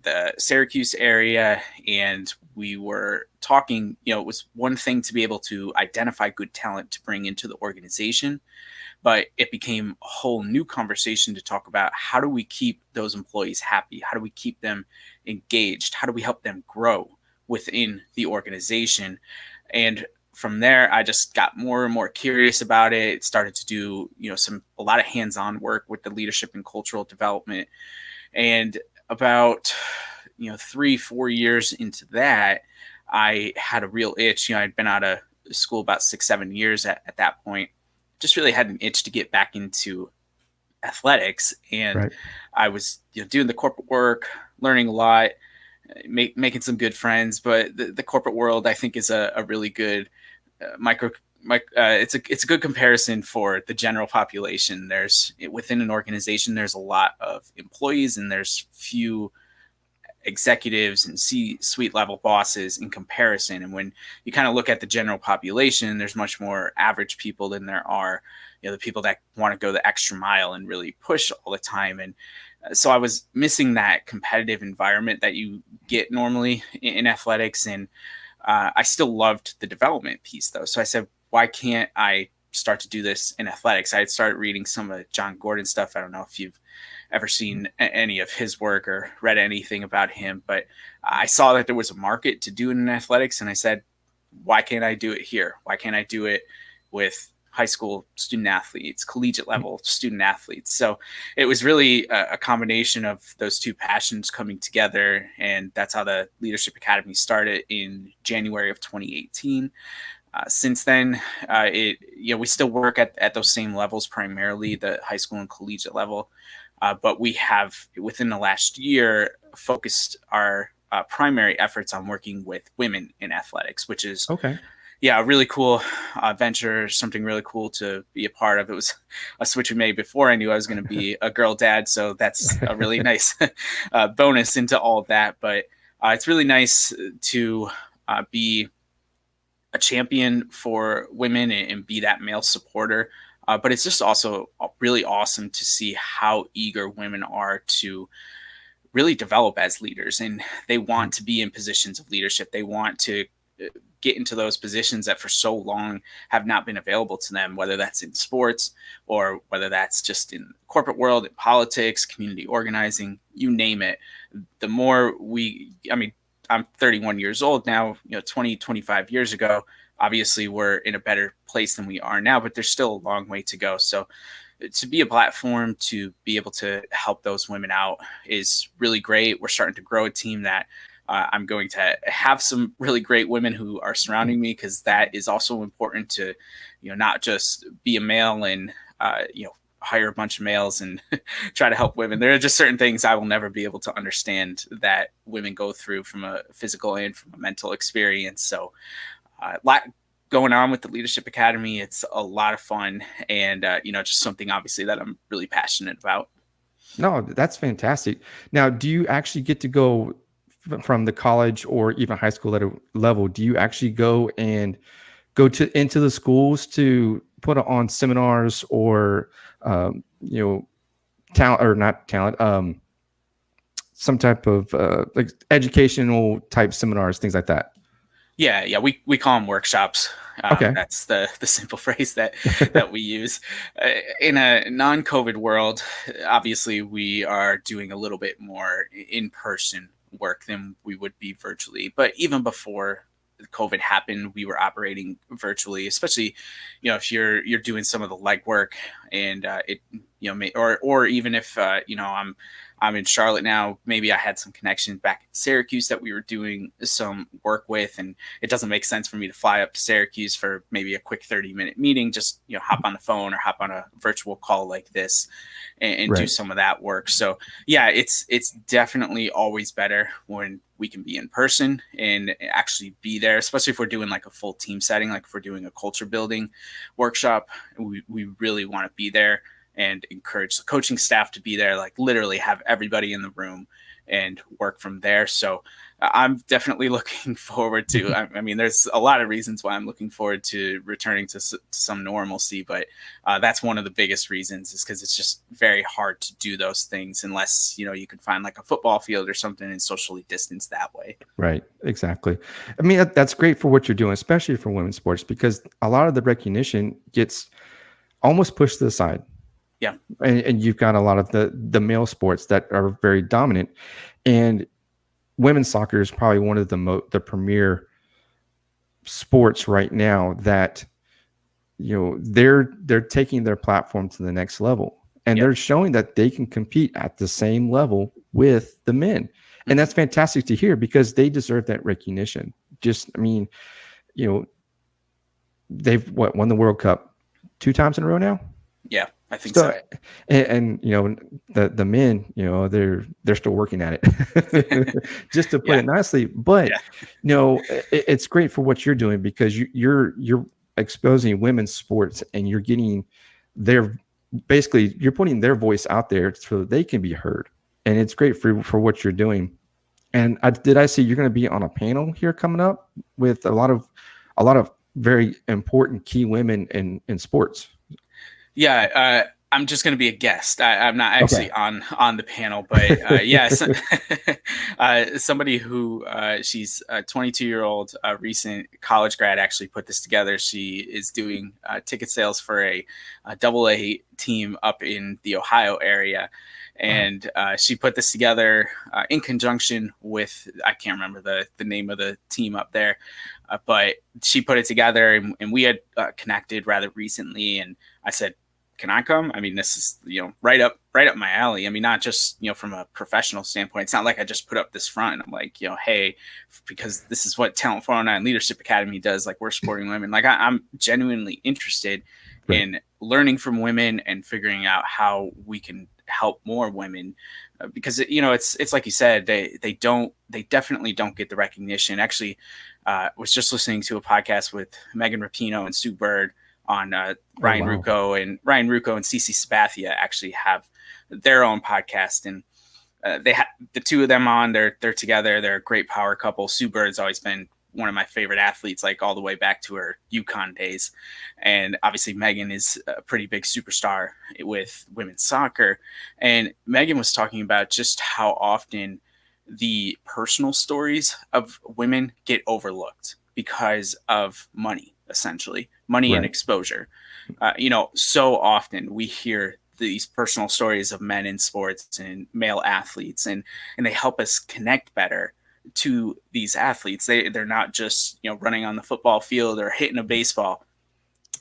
the Syracuse area, and we were talking, it was one thing to be able to identify good talent to bring into the organization, but it became a whole new conversation to talk about how do we keep those employees happy? How do we keep them engaged? How do we help them grow within the organization? And from there, I just got more and more curious about it. Started to do, a lot of hands-on work with the leadership and cultural development. And about, 3-4 years into that, I had a real itch. I'd been out of school about 6-7 years at that point. Just really had an itch to get back into athletics. And Right. I was, doing the corporate work, learning a lot, making some good friends. But the corporate world, I think, is a really good micro. It's a good comparison for the general population. There's within an organization, there's a lot of employees, and there's few executives and C-suite level bosses in comparison. And when you kind of look at the general population, there's much more average people than there are, the people that want to go the extra mile and really push all the time. And so I was missing that competitive environment that you get normally in athletics. And I still loved the development piece though. So I said, why can't I start to do this in athletics? I had started reading some of John Gordon stuff. I don't know if you've ever seen any of his work or read anything about him, but I saw that there was a market to do it in athletics. And I said, why can't I do it here? Why can't I do it with high school student athletes, collegiate level student athletes? So it was really a combination of those two passions coming together. And that's how the Leadership Academy started in January of 2018. Since then, we still work at those same levels, primarily the high school and collegiate level. But we have, within the last year, focused our primary efforts on working with women in athletics, which is, Okay. a really cool venture, something really cool to be a part of. It was a switch we made before I knew I was going to be a girl dad. So that's a really nice bonus into all of that. But it's really nice to be a champion for women and be that male supporter. But it's just also really awesome to see how eager women are to really develop as leaders. And they want to be in positions of leadership. They want to get into those positions that for so long have not been available to them, whether that's in sports or whether that's just in the corporate world, in politics, community organizing, you name it. The more I'm 31 years old now, 20, 25 years ago, obviously we're in a better place than we are now, but there's still a long way to go. So to be a platform to be able to help those women out is really great. We're starting to grow a team that I'm going to have some really great women who are surrounding me, because that is also important to, not just be a male and, hire a bunch of males and try to help women. There are just certain things I will never be able to understand that women go through from a physical and from a mental experience. So a lot going on with the Leadership Academy. It's a lot of fun, and just something obviously that I'm really passionate about. No, that's fantastic. Now, do you actually get to go from the college or even high school level? Do you actually go and go to into the schools to put on seminars or talent or not talent, some type of like educational type seminars, things like that? Yeah, we call them workshops. Okay. That's the simple phrase that we use. In a non-COVID world, obviously we are doing a little bit more in-person work than we would be virtually. But even before COVID happened, we were operating virtually. Especially, if you're doing some of the legwork, and it or even if I'm in Charlotte now. Maybe I had some connections back in Syracuse that we were doing some work with, and it doesn't make sense for me to fly up to Syracuse for maybe a quick 30-minute meeting. Just hop on the phone or hop on a virtual call like this, and do Right. some of that work. So yeah, it's definitely always better when we can be in person and actually be there, especially if we're doing like a full team setting, like if we're doing a culture building workshop. We really want to be there and encourage the coaching staff to be there, like literally have everybody in the room and work from there. So I'm definitely looking forward to. I mean, there's a lot of reasons why I'm looking forward to returning to some normalcy, but that's one of the biggest reasons, is because it's just very hard to do those things unless you can find like a football field or something and socially distance that way. Right. Exactly. I mean, that's great for what you're doing, especially for women's sports, because a lot of the recognition gets almost pushed to the side. Yeah. And you've got a lot of the male sports that are very dominant, and women's soccer is probably one of the premier sports right now that they're taking their platform to the next level, and Yep. they're showing that they can compete at the same level with the men. And that's fantastic to hear, because they deserve that recognition. Just, I mean, they've won the World Cup 2 times in a row now. Yeah, I think so. And the men, they're still working at it, just to put Yeah. it nicely. But Yeah. it's great for what you're doing, because you're exposing women's sports, and you're getting basically you're putting their voice out there so that they can be heard. And it's great for what you're doing. And I see you're going to be on a panel here coming up with a lot of very important key women in sports. Yeah, I'm just going to be a guest. I'm not actually on the panel, but yes, somebody who she's a 22-year-old recent college grad actually put this together. She is doing ticket sales for a AA team up in the Ohio area. And she put this together in conjunction with, I can't remember the name of the team up there, but she put it together, and we had connected rather recently. And I said, can I come? I mean, this is, right up my alley. I mean, not just, from a professional standpoint. It's not like I just put up this front and I'm like, hey, because this is what Talent 409 Leadership Academy does. Like, we're supporting women. Like, I'm genuinely interested in learning from women and figuring out how we can help more women, because it's like you said, they definitely don't get the recognition. Actually, was just listening to a podcast with Megan Rapinoe and Sue Bird on Ryan Ruocco, and Ryan Ruocco and Cece Sabathia actually have their own podcast, and they have the two of them on. They're together. They're a great power couple. Sue Bird's always been one of my favorite athletes, like all the way back to her UConn days. And obviously Megan is a pretty big superstar with women's soccer. And Megan was talking about just how often the personal stories of women get overlooked because of money, essentially money and exposure. So often we hear these personal stories of men in sports and male athletes, and they help us connect better to these athletes. They're not just running on the football field or hitting a baseball.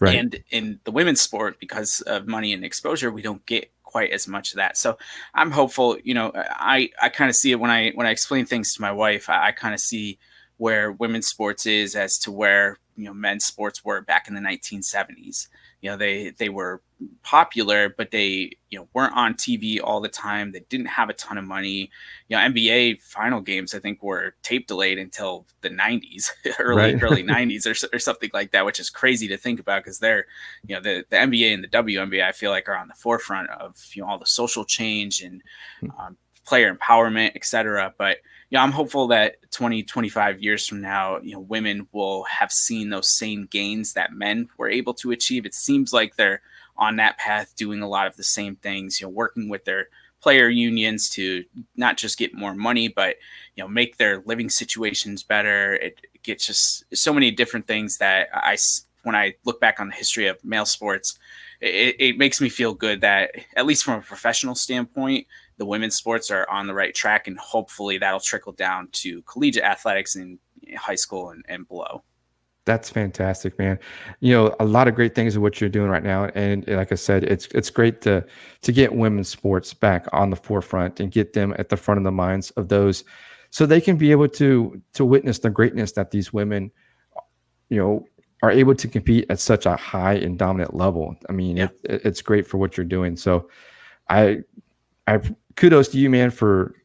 And in the women's sport, because of money and exposure, we don't get quite as much of that. So I'm hopeful. I kind of see it when I explain things to my wife. I kind of see where women's sports is as to where men's sports were back in the 1970s. They were popular, but they weren't on TV all the time. They didn't have a ton of money. NBA final games, I think, were tape delayed until the 90s, early 90s or something like that, which is crazy to think about, because they're the NBA and the WNBA, I feel like, are on the forefront of all the social change and player empowerment, etc. But I'm hopeful that 20, 25 years from now, women will have seen those same gains that men were able to achieve. It seems like they're on that path, doing a lot of the same things, working with their player unions to not just get more money, but, make their living situations better. It gets just so many different things that when I look back on the history of male sports, it makes me feel good that, at least from a professional standpoint, the women's sports are on the right track, and hopefully that'll trickle down to collegiate athletics in high school and below. That's fantastic, man. A lot of great things of what you're doing right now. And like I said, it's great to get women's sports back on the forefront and get them at the front of the minds of those, so they can be able to witness the greatness that these women, are able to compete at such a high and dominant level. I mean, it's great for what you're doing. So I kudos to you, man, for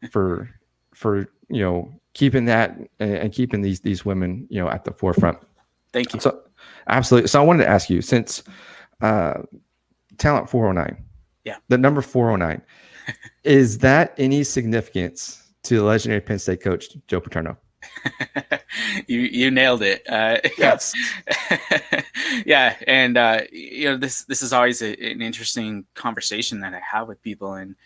keeping that and keeping these women, at the forefront. Thank you. So absolutely. So I wanted to ask you, since Talent 409, the number 409, is that any significance to the legendary Penn State coach, Joe Paterno. You nailed it. Yes. Yeah, and this is always an interesting conversation that I have with people, and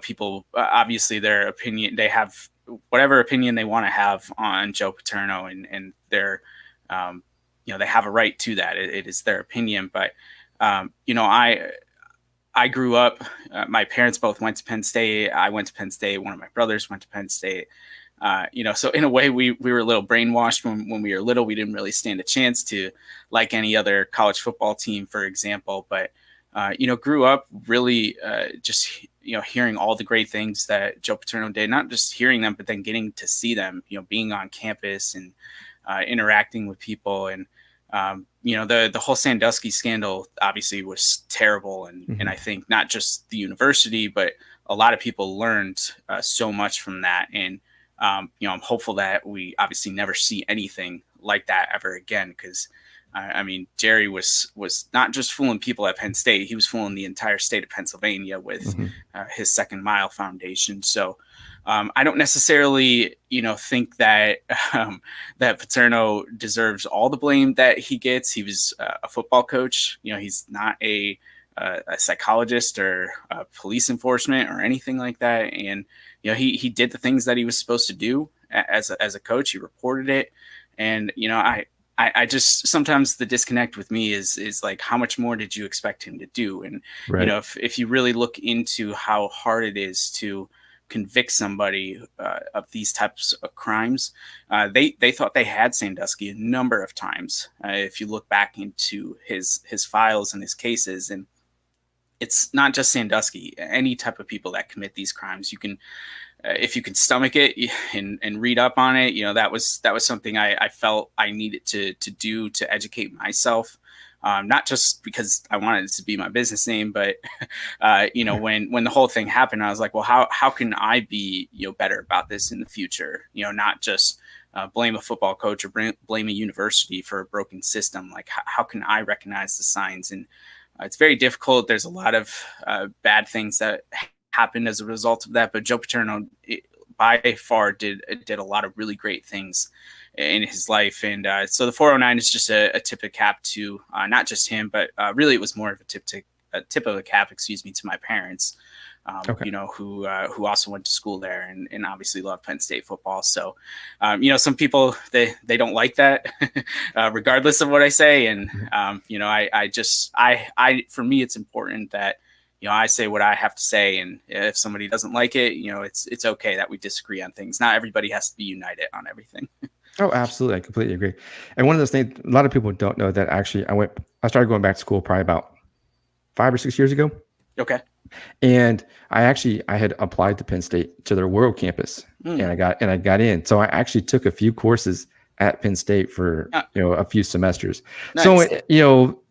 people obviously their opinion, they have whatever opinion they want to have on Joe Paterno, and their they have a right to that. It is their opinion, but I grew up. My parents both went to Penn State. I went to Penn State. One of my brothers went to Penn State. So in a way, we were a little brainwashed when we were little. We didn't really stand a chance to like any other college football team, for example. But grew up really just hearing all the great things that Joe Paterno did. Not just hearing them, but then getting to see them. Being on campus and interacting with people, and the whole Sandusky scandal obviously was terrible, and I think not just the university, but a lot of people learned so much from that. And I'm hopeful that we obviously never see anything like that ever again, because Jerry was not just fooling people at Penn State; he was fooling the entire state of Pennsylvania with his Second Mile Foundation. So I don't necessarily, think that that Paterno deserves all the blame that he gets. He was a football coach. He's not a psychologist or a police enforcement or anything like that. And he did the things that he was supposed to do as a coach. He reported it, and I just sometimes the disconnect with me is like, how much more did you expect him to do? And Right. If you really look into how hard it is to convict somebody of these types of crimes, they thought they had Sandusky a number of times. If you look back into his files and his cases, and it's not just Sandusky, any type of people that commit these crimes, you can, if you can stomach it and read up on it, that was something I felt I needed to do to educate myself. Not just because I wanted it to be my business name, but when the whole thing happened, I was like, well, how can I be better about this in the future? Not just blame a football coach or blame a university for a broken system. Like, how can I recognize the signs? And it's very difficult. There's a lot of bad things that happened as a result of that, but Joe Paterno by far did a lot of really great things in his life. And so the 409 is just a tip of cap to not just him, but really it was more of a tip of a cap, to my parents, Okay. who also went to school there and obviously love Penn State football. So, some people, they don't like that, regardless of what I say. And, for me, it's important that, I say what I have to say. And if somebody doesn't like it, it's okay that we disagree on things. Not everybody has to be united on everything. Oh, absolutely. I completely agree. And one of those things, a lot of people don't know that actually I started going back to school probably about 5 or 6 years ago. Okay. And I had applied to Penn State to their world campus, and I got in. So I actually took a few courses at Penn State for, a few semesters. Nice. So,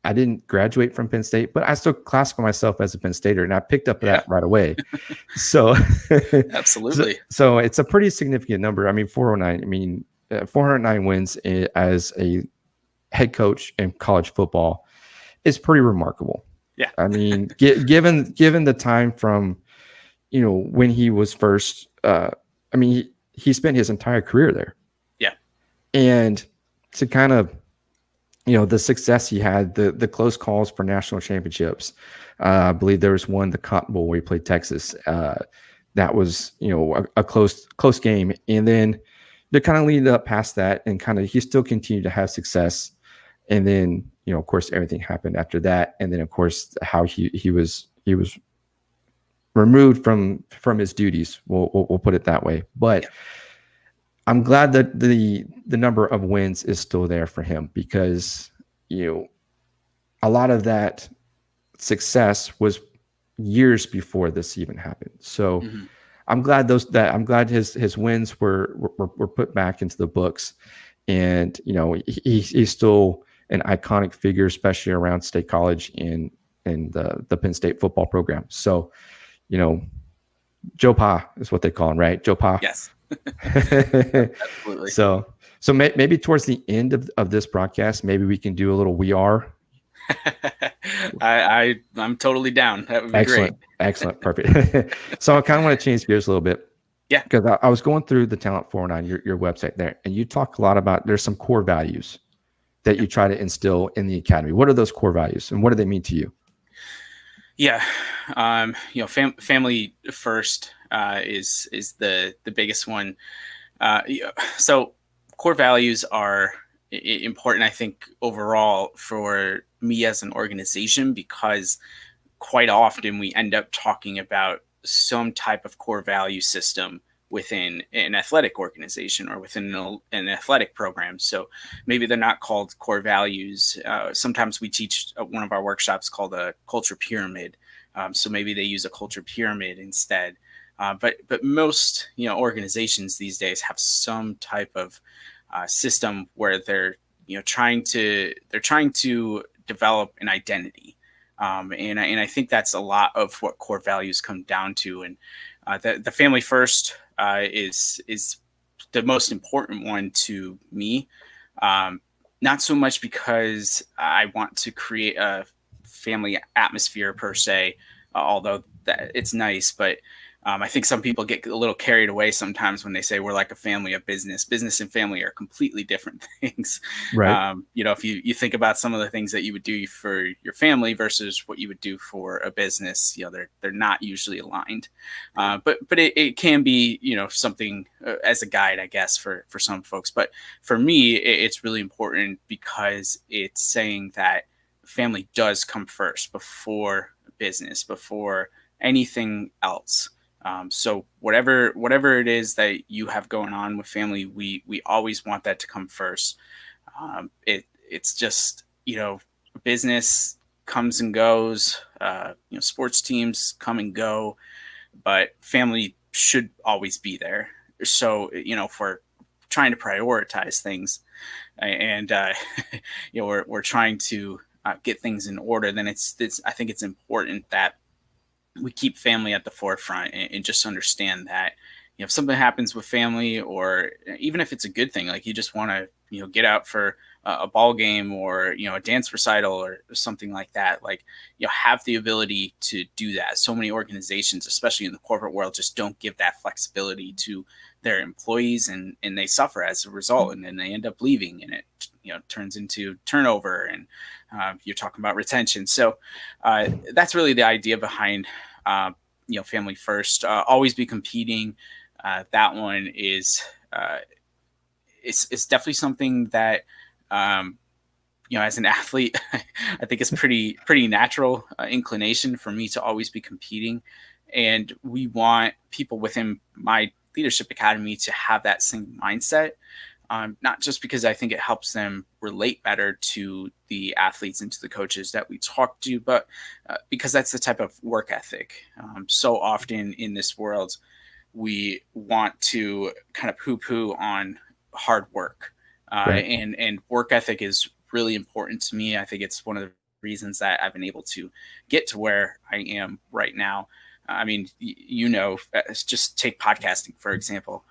I didn't graduate from Penn State, but I still classify myself as a Penn Stater, and I picked up that right away. So Absolutely. So it's a pretty significant number. 409. 409 wins as a head coach in college football is pretty remarkable. Yeah. Given the time from, when he was first, he spent his entire career there. Yeah. And to kind of, the success he had, the close calls for national championships. I believe there was one, the Cotton Bowl, where he played Texas. That was, a close game. And then to kind of lead up past that, and kind of he still continued to have success. And then, of course, everything happened after that. And then, of course, how he was removed from his duties. We'll put it that way. But I'm glad that the number of wins is still there for him, because a lot of that success was years before this even happened. So I'm glad his wins were put back into the books, and he's still an iconic figure, especially around State College and the Penn State football program. So Joe Pa is what they call him, right? Joe Pa. Yes. Absolutely. So maybe towards the end of this broadcast, maybe we can do a little "We Are" I'm totally down. That would be great. Excellent. Excellent. Perfect. So I kind of want to change gears a little bit Yeah. because I was going through the Talent 49, your website there, and you talk a lot about there's some core values that Yeah. you try to instill in the academy. What are those core values and what do they mean to you? Yeah. Family first is the biggest one. Yeah, so core values are important, I think, overall for me as an organization, because quite often we end up talking about some type of core value system within an athletic organization or within an athletic program. So maybe they're not called core values. Sometimes we teach one of our workshops called a culture pyramid. So maybe they use a culture pyramid instead. But most organizations these days have some type of system where they're trying to develop an identity, and I think that's a lot of what core values come down to. And the family first is the most important one to me. Um, Not so much because I want to create a family atmosphere per se, although that it's nice, but I think some people get a little carried away sometimes when they say we're like a family of business. Business and family are completely different things. Right. If you think about some of the things that you would do for your family versus what you would do for a business, they're not usually aligned. But it can be something as a guide, I guess, for some folks. But for me, it's really important because it's saying that family does come first before business, before anything else. So whatever it is that you have going on with family, we always want that to come first. It's just business comes and goes. Sports teams come and go, but family should always be there. So if we're trying to prioritize things, and we're trying to get things in order, then it's I think it's important that we keep family at the forefront, and just understand that if something happens with family, or even if it's a good thing, like you just want to get out for a ball game, or a dance recital or something like that, like have the ability to do that. So many organizations, especially in the corporate world, just don't give that flexibility to their employees, and they suffer as a result, and then they end up leaving, and it turns into turnover, and you're talking about retention. So that's really the idea behind family first. Always be competing. That one is it's definitely something that as an athlete, I think it's pretty natural inclination for me to always be competing, and we want people within my leadership academy to have that same mindset. Not just because I think it helps them relate better to the athletes and to the coaches that we talk to, but because that's the type of work ethic. So often in this world, we want to kind of poo-poo on hard work, Right. and work ethic is really important to me. I think it's one of the reasons that I've been able to get to where I am right now. I mean, just take podcasting for example.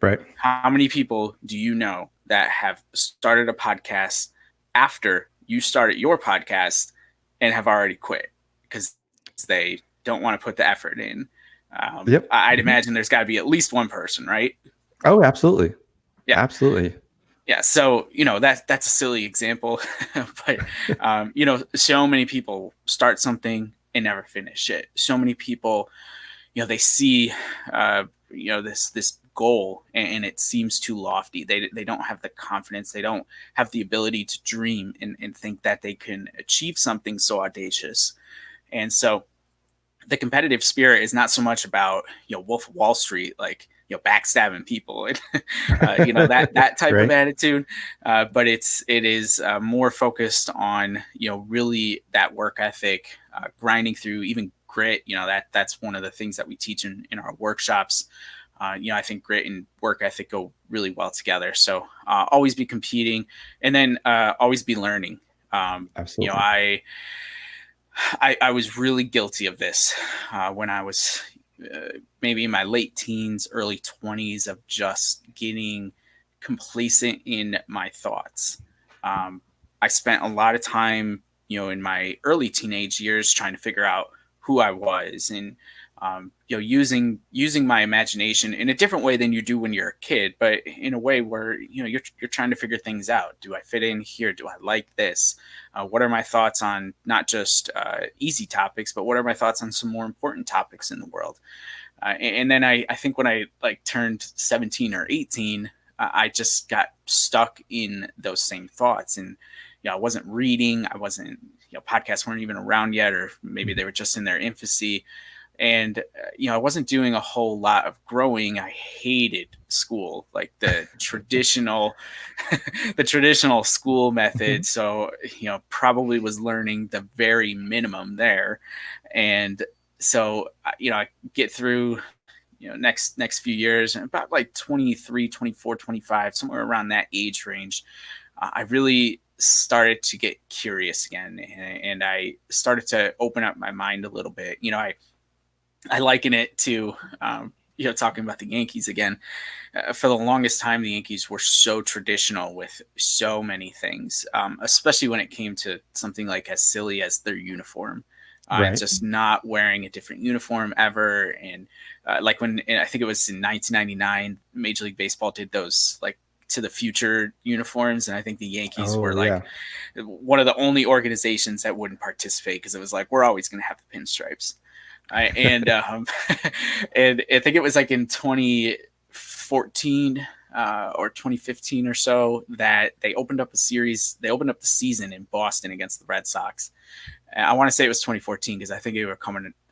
Right. How many people do you know that have started a podcast after you started your podcast and have already quit because they don't want to put the effort in? Yep. I'd Mhm. imagine there's got to be at least one person, right? Oh, absolutely. Yeah. Absolutely. Yeah. So, that's a silly example, but, so many people start something and never finish it. So many people, they see this goal, and it seems too lofty. They don't have the confidence, they don't have the ability to dream, and think that they can achieve something so audacious. And so the competitive spirit is not so much about Wolf of Wall Street, like backstabbing people and that type of Right. attitude, but it is more focused on really that work ethic, grinding through, even grit. That's one of the things that we teach in our workshops. I think grit and work ethic go really well together. So always be competing, and then always be learning. Absolutely. I was really guilty of this when I was maybe in my late teens, early 20s, of just getting complacent in my thoughts. I spent a lot of time in my early teenage years, trying to figure out who I was, and using my imagination in a different way than you do when you're a kid, but in a way where you're trying to figure things out. Do I fit in here? Do I like this? What are my thoughts on not just easy topics, but what are my thoughts on some more important topics in the world? And then I think when I like turned 17 or 18, I just got stuck in those same thoughts. And I wasn't reading. I wasn't, podcasts weren't even around yet, or maybe they were just in their infancy. And I wasn't doing a whole lot of growing. I hated school, like the traditional the traditional school method. So probably was learning the very minimum there. And so I get through next few years, and about like 23, 24, 25, somewhere around that age range, I really started to get curious again, and I started to open up my mind a little bit. I liken it to talking about the Yankees again. For the longest time, the Yankees were so traditional with so many things, especially when it came to something like as silly as their uniform. Right. Just not wearing a different uniform ever. And like when I think it was in 1999, Major League Baseball did those like to the future uniforms. And I think the Yankees were like one of the only organizations that wouldn't participate, because it was like, we're always going to have the pinstripes. And and I think it was like in 2014 or 2015 or so that they opened up a series. They opened up the season in Boston against the Red Sox. I want to say it was 2014, because I think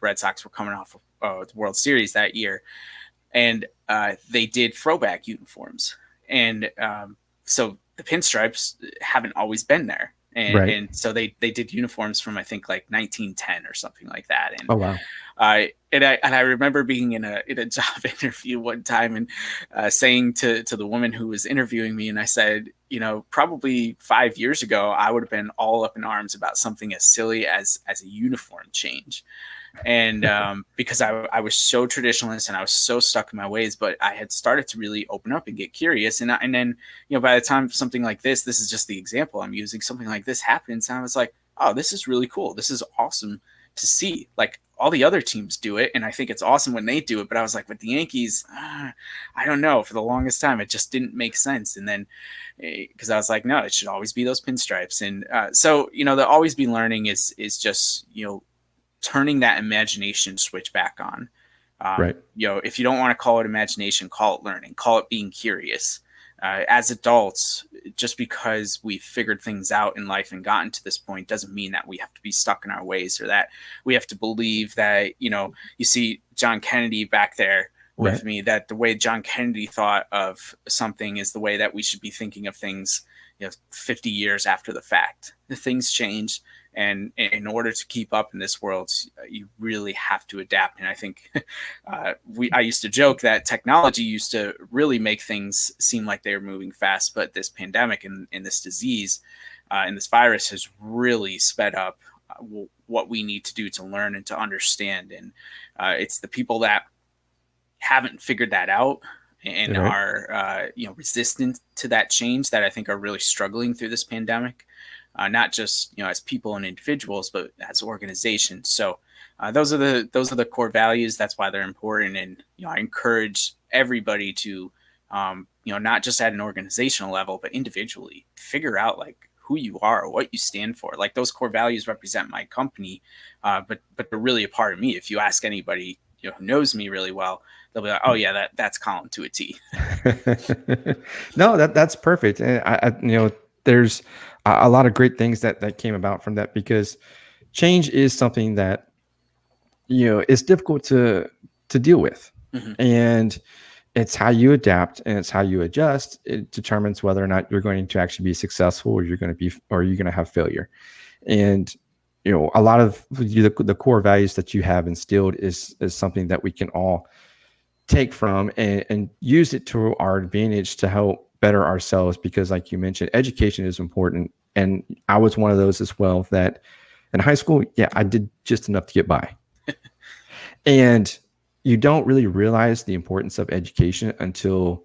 Red Sox were coming off of the World Series that year, and they did throwback uniforms, and so the pinstripes haven't always been there, and so they did uniforms from I think like 1910 or something like that, and oh wow. And I remember being in a job interview one time and saying to the woman who was interviewing me, and I said, probably 5 years ago, I would have been all up in arms about something as silly as a uniform change. And because I was so traditionalist and I was so stuck in my ways, but I had started to really open up and get curious. And then, by the time something like this is just the example I'm using, something like this happens, and I was like, oh, this is really cool. This is awesome to see. Like, all the other teams do it, and I think it's awesome when they do it. But I was like, with the Yankees, I don't know. For the longest time, it just didn't make sense. And then, because I was like, no, it should always be those pinstripes. And so, the always be learning is just turning that imagination switch back on. Right. If you don't want to call it imagination, call it learning, call it being curious. As adults, just because we've figured things out in life and gotten to this point doesn't mean that we have to be stuck in our ways, or that we have to believe that, you see John Kennedy back there with me, that the way John Kennedy thought of something is the way that we should be thinking of things, 50 years after the fact. The things change. And in order to keep up in this world, you really have to adapt. And I think I used to joke that technology used to really make things seem like they were moving fast. But this pandemic and this disease and this virus has really sped up what we need to do to learn and to understand. And it's the people that haven't figured that out and are resistant to that change that I think are really struggling through this pandemic. Not just as people and individuals, but as organizations. So those are the core values. That's why they're important. And I encourage everybody to not just at an organizational level, but individually figure out like who you are, what you stand for. Like, those core values represent my company, but they're really a part of me. If you ask anybody who knows me really well, they'll be like, oh yeah, that's Colin to a T. No, that's perfect. And I there's a lot of great things that came about from that, because change is something that is difficult to deal with. Mm-hmm. And it's how you adapt and it's how you adjust. It determines whether or not you're going to actually be successful, or you're going to have failure. And a lot of the core values that you have instilled is something that we can all take from and use it to our advantage to help better ourselves. Because like you mentioned, education is important. And I was one of those as well, that in high school, I did just enough to get by. And you don't really realize the importance of education until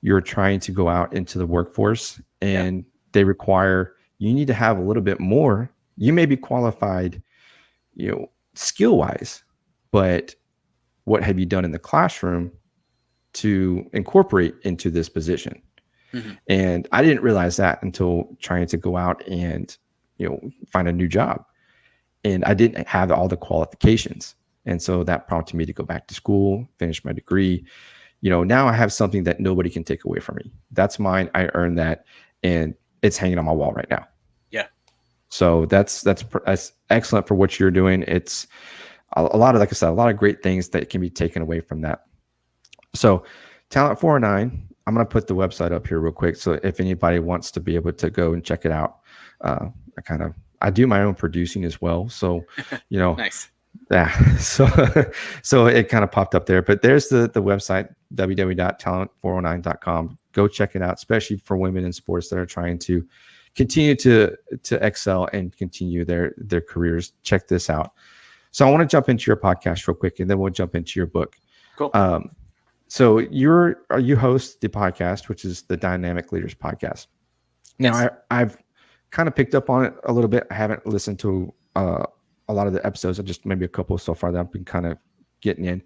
you're trying to go out into the workforce, and you need to have a little bit more You may be qualified, skill wise, but what have you done in the classroom to incorporate into this position? Hmm. And I didn't realize that until trying to go out and, find a new job. And I didn't have all the qualifications. And so that prompted me to go back to school, finish my degree. Now I have something that nobody can take away from me. That's mine. I earned that, and it's hanging on my wall right now. Yeah. So that's excellent for what you're doing. It's a lot of, like I said, a lot of great things that can be taken away from that. So Talent 409, I'm going to put the website up here real quick. So if anybody wants to be able to go and check it out, I do my own producing as well. So, Nice. yeah. So it kind of popped up there, but there's the website, www.talent409.com. Go check it out, especially for women in sports that are trying to continue to excel and continue their careers. Check this out. So I want to jump into your podcast real quick, and then we'll jump into your book. Cool. So you host the podcast, which is the Dynamic Leaders Podcast. Now, Yes. I've kind of picked up on it a little bit. I haven't listened to a lot of the episodes. I've just maybe a couple so far that I've been kind of getting in.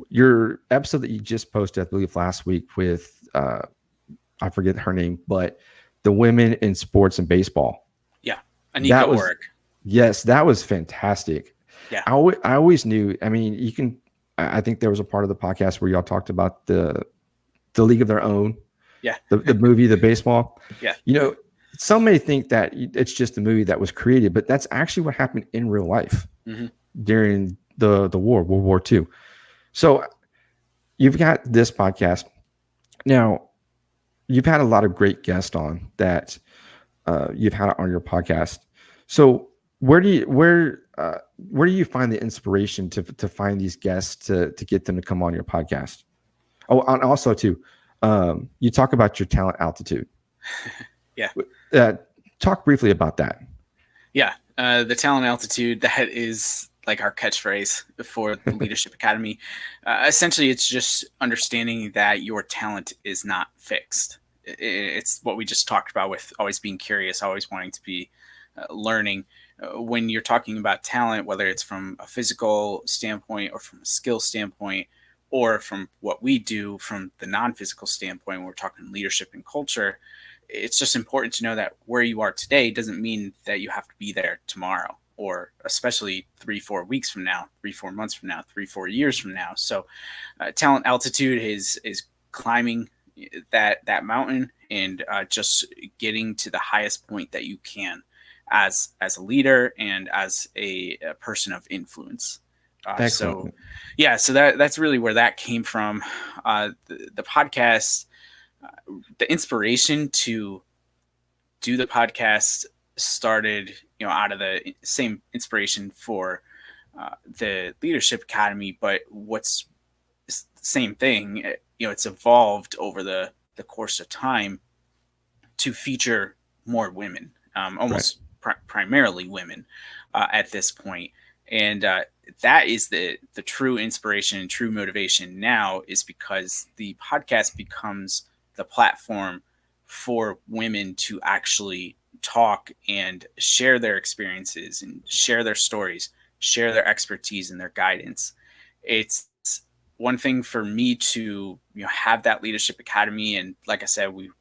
Your episode that you just posted, I believe last week, with I forget her name, but the women in sports and baseball. Yeah. Anika Oric. Yes, that was fantastic. Yeah. I always knew. I mean, I think there was a part of the podcast where y'all talked about the League of Their Own. Yeah. The movie, the baseball. Yeah. Some may think that it's just a movie that was created, but that's actually what happened in real life during the war, World War II. So you've got this podcast. Now, you've had a lot of great guests on that you've had on your podcast. So where do you find the inspiration to find these guests to get them to come on your podcast? Oh, and also too, you talk about your talent altitude. Yeah. Talk briefly about that. Yeah. The talent altitude, that is like our catchphrase for the Leadership Academy. Essentially, it's just understanding that your talent is not fixed. It's what we just talked about with always being curious, always wanting to be learning. When you're talking about talent, whether it's from a physical standpoint or from a skill standpoint, or from what we do from the non-physical standpoint, when we're talking leadership and culture, it's just important to know that where you are today doesn't mean that you have to be there tomorrow, or especially 3-4 weeks from now, 3-4 months from now, 3-4 years from now. So talent altitude is climbing that mountain and just getting to the highest point that you can as a leader and as a person of influence. So that's really where that came from. The podcast, the inspiration to do the podcast started, out of the same inspiration for the Leadership Academy, but what's the same thing, it's evolved over the course of time to feature more women, almost primarily women at this point. And that is the true inspiration and true motivation now, is because the podcast becomes the platform for women to actually talk and share their experiences and share their stories, share their expertise and their guidance. It's one thing for me to have that Leadership Academy, and like I said, we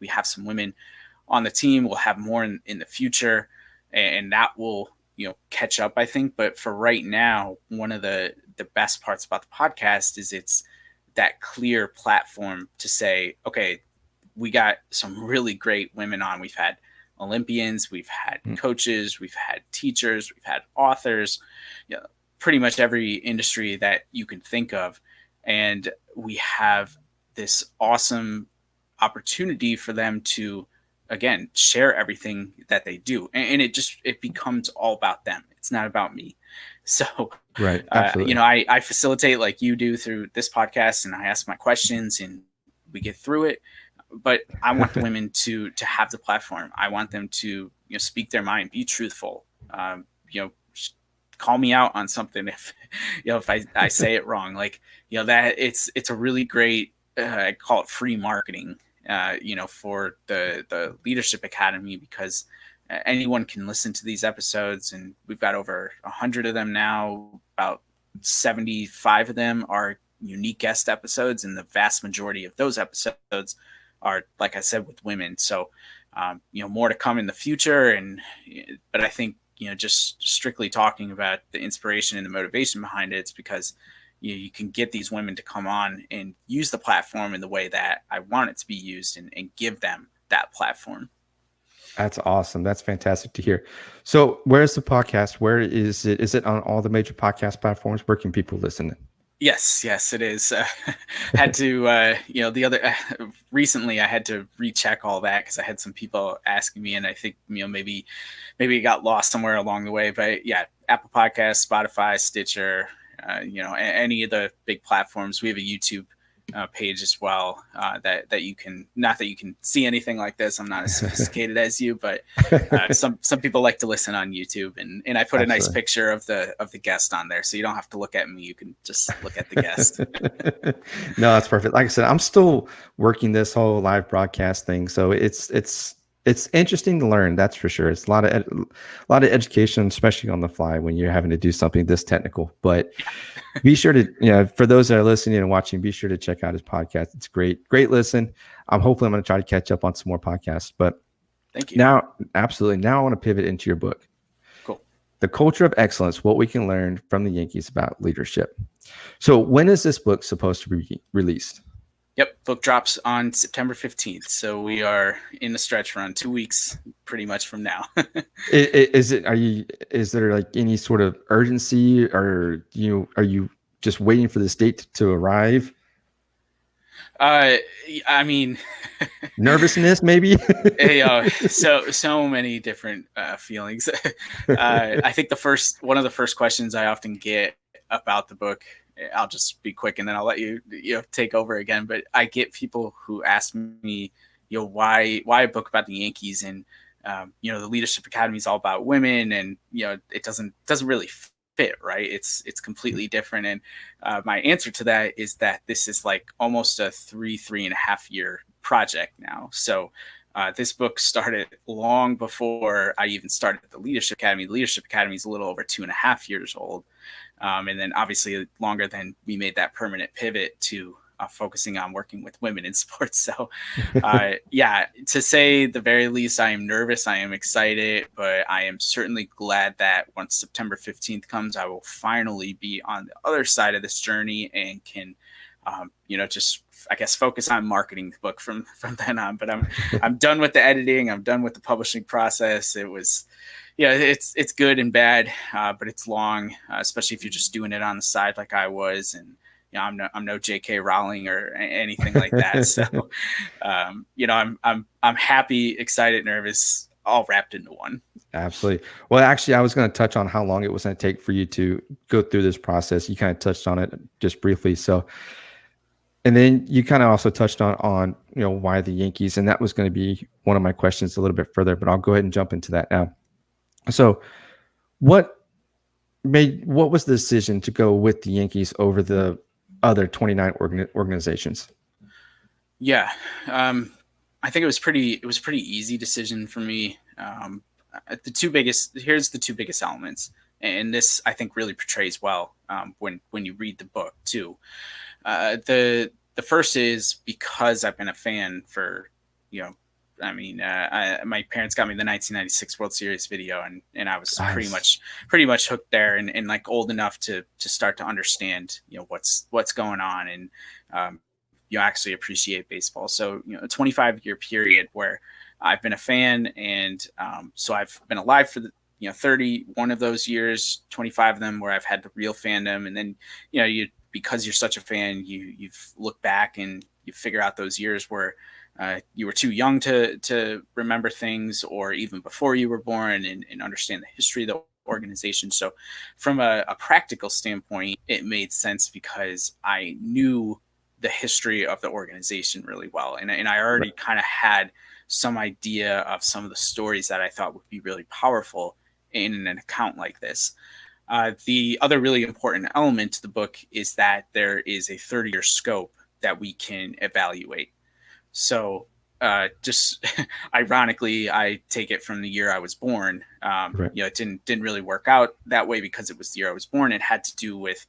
have some women on the team. We'll have more in the future, and that will catch up, I think. But for right now, one of the best parts about the podcast is it's that clear platform to say, okay, we got some really great women on. We've had Olympians, we've had coaches, we've had teachers, we've had authors, pretty much every industry that you can think of. And we have this awesome opportunity for them to, again, share everything that they do. And it becomes all about them. It's not about me. So, right. Absolutely. I facilitate like you do through this podcast, and I ask my questions and we get through it. But I want the women to have the platform. I want them to speak their mind, be truthful. Call me out on something if I say it wrong. Like that it's a really great I call it free marketing. For the Leadership Academy, because anyone can listen to these episodes, and we've got over 100 of them now. About 75 of them are unique guest episodes, and the vast majority of those episodes are, like I said, with women. So, more to come in the future. But I think, just strictly talking about the inspiration and the motivation behind it, it's because you can get these women to come on and use the platform in the way that I want it to be used, and give them that platform. That's awesome. That's fantastic to hear. So, where's the podcast? Where is it? Is it on all the major podcast platforms? Where can people listen? Yes, it is. Had to, recently I had to recheck all that because I had some people asking me, and I think, maybe it got lost somewhere along the way. But yeah, Apple Podcasts, Spotify, Stitcher, any of the big platforms. We have a YouTube page as well, that you can, not that you can see anything like this. I'm not as sophisticated as you, but some people like to listen on YouTube, and I put a nice picture of the guest on there, so you don't have to look at me. You can just look at the guest. No, that's perfect. Like I said, I'm still working this whole live broadcast thing, so it's interesting to learn. That's for sure. It's a lot of education, especially on the fly when you're having to do something this technical. But be sure to, for those that are listening and watching, be sure to check out his podcast. It's great listen. Hopefully I'm going to try to catch up on some more podcasts. But thank you. Now, absolutely. Now I want to pivot into your book. Cool. The Culture of Excellence: What We Can Learn from the Yankees About Leadership. So when is this book supposed to be released? Yep, book drops on September 15th. So we are in the stretch run, 2 weeks pretty much from now. Is there like any sort of urgency, or are you just waiting for this date to arrive? I mean, nervousness maybe. So many different feelings. I think one of the first questions I often get about the book, I'll just be quick and then I'll let you take over again. But I get people who ask me, why a book about the Yankees, and the Leadership Academy is all about women, and it doesn't really fit, right? It's completely different. And my answer to that is that this is like almost a 3.5 year project now. So this book started long before I even started the Leadership Academy. The Leadership Academy is a little over 2.5 years old. And then obviously longer than we made that permanent pivot to focusing on working with women in sports. So to say the very least, I am nervous, I am excited, but I am certainly glad that once September 15th comes, I will finally be on the other side of this journey and can, just, I guess, focus on marketing the book from then on. But I'm done with the editing. I'm done with the publishing process. It was, it's good and bad, but it's long, especially if you're just doing it on the side like I was. And I'm no J.K. Rowling or anything like that. So, I'm happy, excited, nervous, all wrapped into one. Absolutely. Well, actually, I was going to touch on how long it was going to take for you to go through this process. You kind of touched on it just briefly. So, and then you kind of also touched on why the Yankees, and that was going to be one of my questions a little bit further, but I'll go ahead and jump into that now. So, what was the decision to go with the Yankees over the other 29 organizations? Yeah, I think it was a pretty easy decision for me. Here's the two biggest elements, and this I think really portrays well when you read the book too. The first is because I've been a fan for, my parents got me the 1996 World Series video, and I was Nice. pretty much hooked there, and like old enough to start to understand, what's going on, and you actually appreciate baseball. So, a 25-year period where I've been a fan, and so I've been alive for the 31 of those years, 25 of them where I've had the real fandom, and then because you're such a fan, you've looked back and you figure out those years where you were too young to remember things, or even before you were born, and understand the history of the organization. So from a practical standpoint, it made sense because I knew the history of the organization really well. And I already kind of had some idea of some of the stories that I thought would be really powerful in an account like this. The other really important element to the book is that there is a 30-year scope that we can evaluate. So just ironically, I take it from the year I was born. Right. It didn't really work out that way because it was the year I was born. It had to do with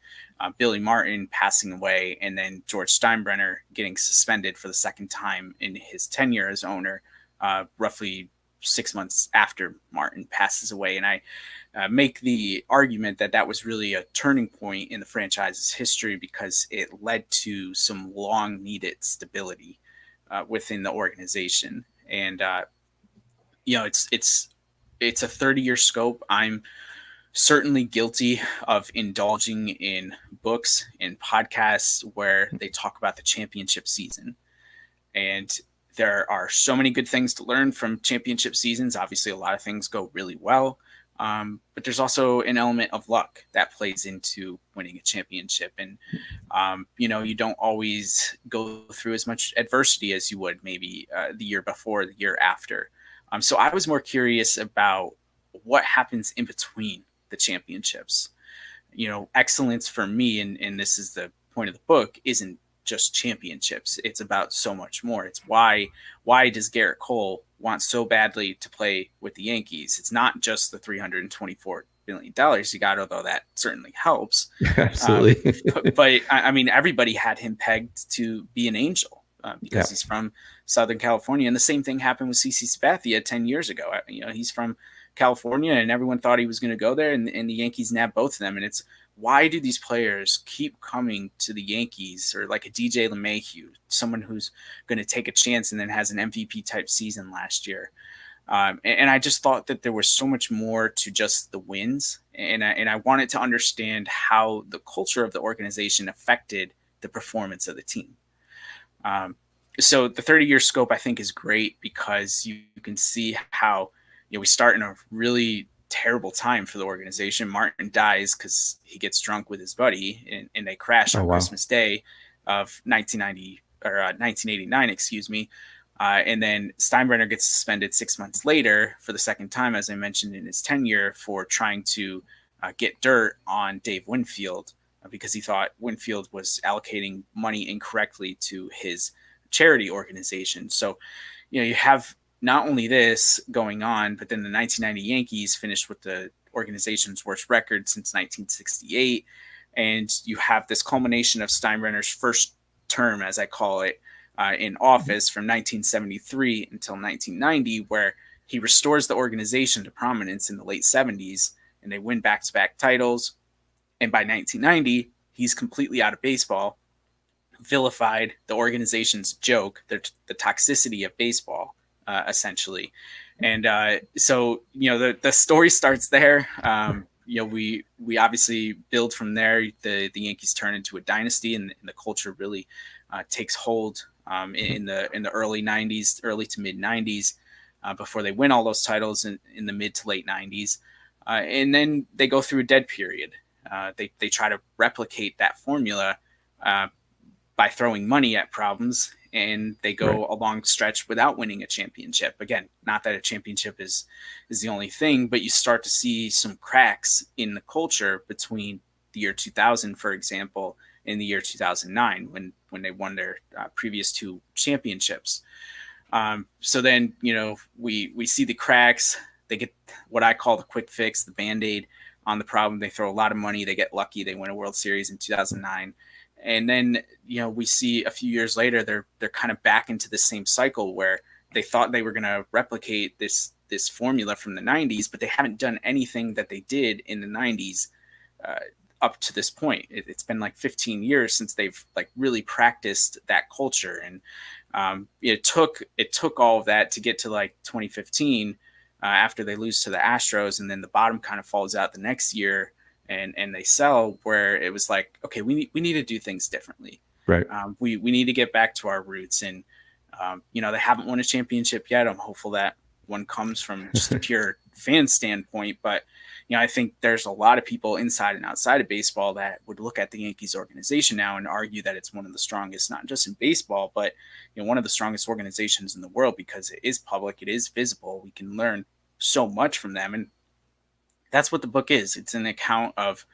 Billy Martin passing away, and then George Steinbrenner getting suspended for the second time in his tenure as owner, roughly 6 months after Martin passes away. And I make the argument that that was really a turning point in the franchise's history because it led to some long needed stability within the organization. And it's a 30-year scope. I'm certainly guilty of indulging in books and podcasts where they talk about the championship season. And there are so many good things to learn from championship seasons. Obviously, a lot of things go really well. But there's also an element of luck that plays into winning a championship. And, you don't always go through as much adversity as you would maybe the year before, the year after. So I was more curious about what happens in between the championships. Excellence for me, and this is the point of the book, isn't just championships. It's about so much more. It's why does Garrett Cole want so badly to play with the Yankees? It's not just the $324 billion he got, although that certainly helps. Absolutely. But I mean, everybody had him pegged to be an angel because Yeah. he's from Southern California, and the same thing happened with CC Sabathia 10 years ago. He's from California, and everyone thought he was going to go there, and the Yankees nabbed both of them. And it's why do these players keep coming to the Yankees, or like a DJ LeMahieu, someone who's going to take a chance and then has an MVP type season last year? And I just thought that there was so much more to just the wins, and I wanted to understand how the culture of the organization affected the performance of the team. So the 30-year scope, I think, is great because you can see how we start in a really terrible time for the organization. Martin dies because he gets drunk with his buddy, and they crash Oh on wow. Christmas Day of 1990 or 1989, excuse me. And then Steinbrenner gets suspended 6 months later for the second time, as I mentioned, in his tenure, for trying to get dirt on Dave Winfield because he thought Winfield was allocating money incorrectly to his charity organization. So, you have not only this going on, but then the 1990 Yankees finished with the organization's worst record since 1968. And you have this culmination of Steinbrenner's first term, as I call it, in office from 1973 until 1990, where he restores the organization to prominence in the late 70s, and they win back-to-back titles. And by 1990, he's completely out of baseball, vilified the organization's joke, the toxicity of baseball, essentially. And so, the story starts there. We obviously build from there. The Yankees turn into a dynasty, and the culture really takes hold in the early 90s, early to mid 90s, before they win all those titles in the mid to late 90s. And then they go through a dead period. They try to replicate that formula by throwing money at problems, and they go Right. a long stretch without winning a championship. Again, not that a championship is the only thing, but you start to see some cracks in the culture between the year 2000, for example, and the year 2009 when they won their previous two championships. So then, we see the cracks. They get what I call the quick fix, the Band-Aid on the problem. They throw a lot of money. They get lucky. They win a World Series in 2009. And then, we see a few years later, they're kind of back into the same cycle where they thought they were going to replicate this formula from the 90s, but they haven't done anything that they did in the 90s up to this point. It's been like 15 years since they've like really practiced that culture. And it took all of that to get to like 2015 after they lose to the Astros, and then the bottom kind of falls out the next year. And they sell, where it was like, okay, we need to do things differently. Right. We need to get back to our roots. And, they haven't won a championship yet. I'm hopeful that one comes from just a pure fan standpoint. But, I think there's a lot of people inside and outside of baseball that would look at the Yankees organization now and argue that it's one of the strongest, not just in baseball, but, one of the strongest organizations in the world, because it is public, it is visible. We can learn so much from them. And that's what the book is. It's an account of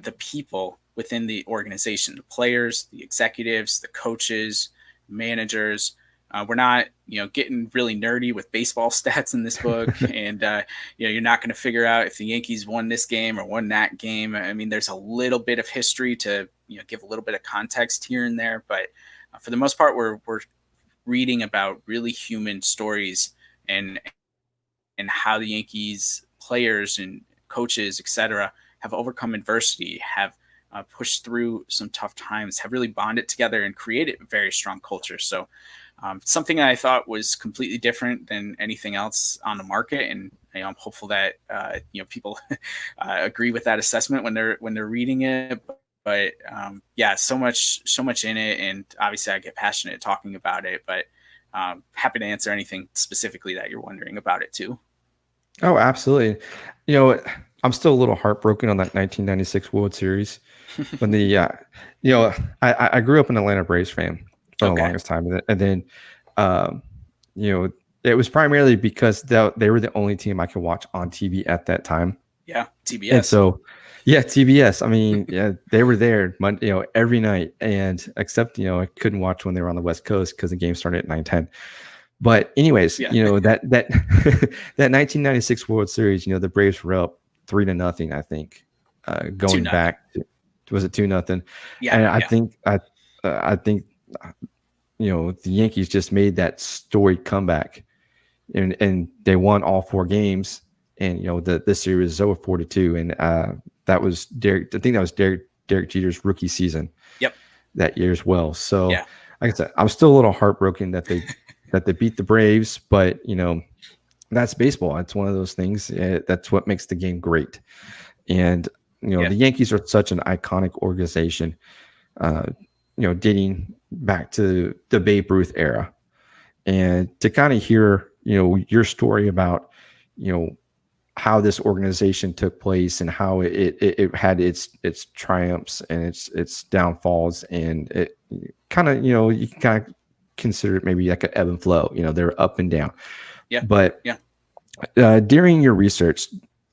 the people within the organization, the players, the executives, the coaches, managers, We're not, getting really nerdy with baseball stats in this book, and you're not going to figure out if the Yankees won this game or won that game. I mean, there's a little bit of history to, give a little bit of context here and there, but for the most part, we're reading about really human stories, and how the Yankees players and coaches, etc., have overcome adversity, have pushed through some tough times, have really bonded together and created a very strong culture. So something I thought was completely different than anything else on the market, and I'm hopeful that people agree with that assessment when they're reading it. But yeah, so much in it, and obviously I get passionate talking about it. But happy to answer anything specifically that you're wondering about it too. Oh, absolutely. You know, I'm still a little heartbroken on that 1996 World Series when you know, I grew up an Atlanta Braves fan for the Okay. longest time, and then, um, you know, it was primarily because they were the only team I could watch on TV at that time, Yeah, and TBS. so, yeah, TBS. I mean, yeah, they were there, every night, and except I couldn't watch when they were on the West Coast because the game started at 9:10. But anyways, Yeah, that that 1996 World Series, the Braves were up 3-0, I think, two going nothing. back to, was it 2-0? Yeah, And yeah, I think the Yankees just made that storied comeback, and they won all 4 games, and the series is over 4-2, and that was Derek. I think that was Derek Jeter's rookie season yep, that year as well. So, yeah, like I said, I'm still a little heartbroken that they beat the Braves, but that's baseball. It's one of those things. That's what makes the game great. And yeah, the Yankees are such an iconic organization. Uh, dating back to the Babe Ruth era, and to kind of hear your story about you know how this organization took place and how it had its triumphs and its downfalls, and it kind of you can kind of consider it maybe like an ebb and flow. They're up and down. yeah, But yeah. during your research,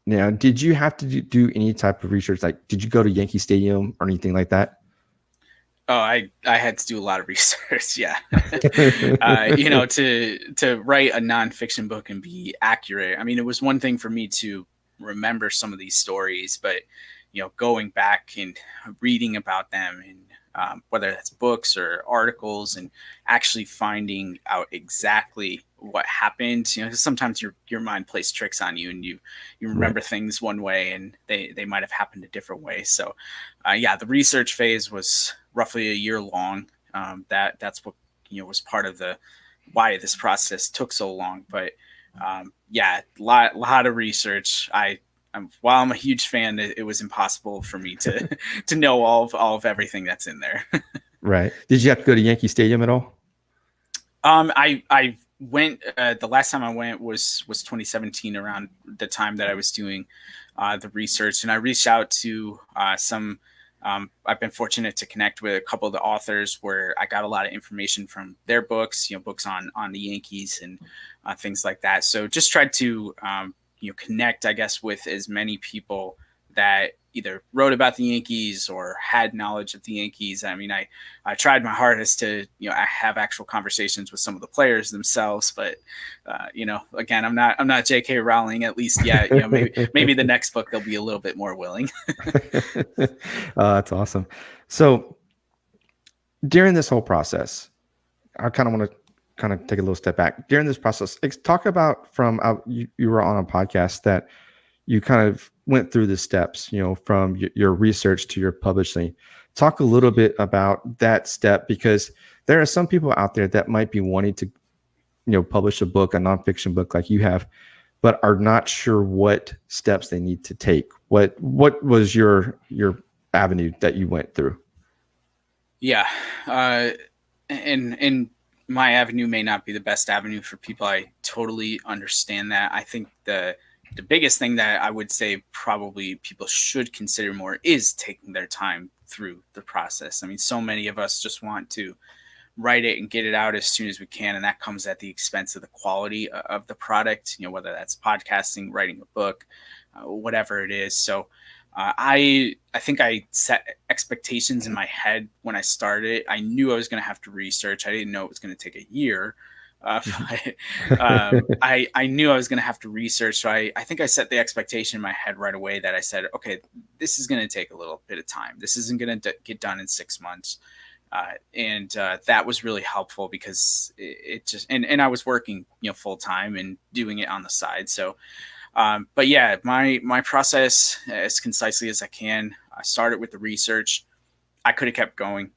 now, did you have to do any type of research? Like, did you go to Yankee Stadium or anything like that? Oh, I had to do a lot of research. Yeah, to write a nonfiction book and be accurate. I mean, it was one thing for me to remember some of these stories, but going back and reading about them, and whether that's books or articles, and actually finding out exactly what happened. 'Cause sometimes your mind plays tricks on you, and you Right. remember things one way, and they might have happened a different way. So, yeah, the research phase was roughly a year long. That's what was part of the why this process took so long. But yeah, lot of research. While I'm a huge fan, it was impossible for me to to know all of everything that's in there. Right. Did you have to go to Yankee Stadium at all? I went the last time I went was 2017, around the time that I was doing the research, and I reached out to some. I've been fortunate to connect with a couple of the authors where I got a lot of information from their books, books on the Yankees and things like that. So just tried to connect, I guess, with as many people that either wrote about the Yankees or had knowledge of the Yankees. I mean, I tried my hardest to, I have actual conversations with some of the players themselves, but, again, I'm not J.K. Rowling, at least yet. Maybe the next book they'll be a little bit more willing. That's awesome. So during this whole process, I kind of want to kind of take a little step back. During this process, talk about from you were on a podcast that you kind of went through the steps, from your research to your publishing. Talk a little bit about that step, because there are some people out there that might be wanting to, publish a book, a nonfiction book like you have, but are not sure what steps they need to take. What was your avenue that you went through? Yeah. And my avenue may not be the best avenue for people. I totally understand that. I think the biggest thing that I would say probably people should consider more is taking their time through the process. I mean, so many of us just want to write it and get it out as soon as we can, and that comes at the expense of the quality of the product. Whether that's podcasting, writing a book, whatever it is. So I think I set expectations in my head when I started. I knew I was going to have to research. I didn't know it was going to take a year. Mhm. I knew I was going to have to research. So I think I set the expectation in my head right away that I said, okay, this is going to take a little bit of time. This isn't going to get done in 6 months. And that was really helpful because it just, and I was working, full time and doing it on the side. So but yeah, my process as concisely as I can. I started with the research. I could have kept going,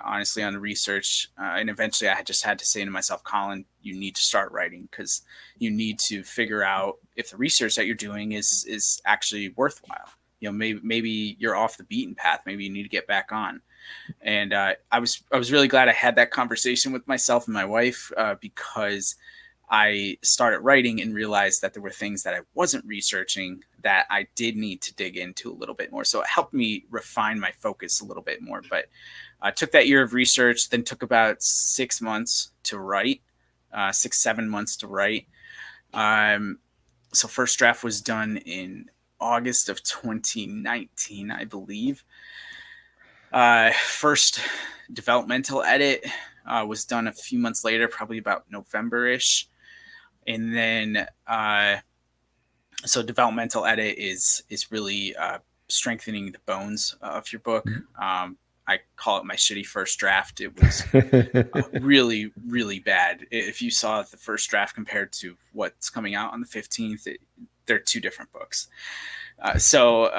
honestly, on the research, and eventually I just had to say to myself, Colin, you need to start writing because you need to figure out if the research that you're doing is actually worthwhile. Maybe you're off the beaten path. Maybe you need to get back on. And I was really glad I had that conversation with myself and my wife because I started writing and realized that there were things that I wasn't researching that I did need to dig into a little bit more. So it helped me refine my focus a little bit more. But I took that year of research, then took about 6 months to write, 6, 7 months to write. Um, so first draft was done in August of 2019, I believe. First developmental edit was done a few months later, probably about November-ish. And then so developmental edit is really strengthening the bones of your book. I call it my shitty first draft. It was really, really bad. If you saw the first draft compared to what's coming out on the 15th, they're two different books. So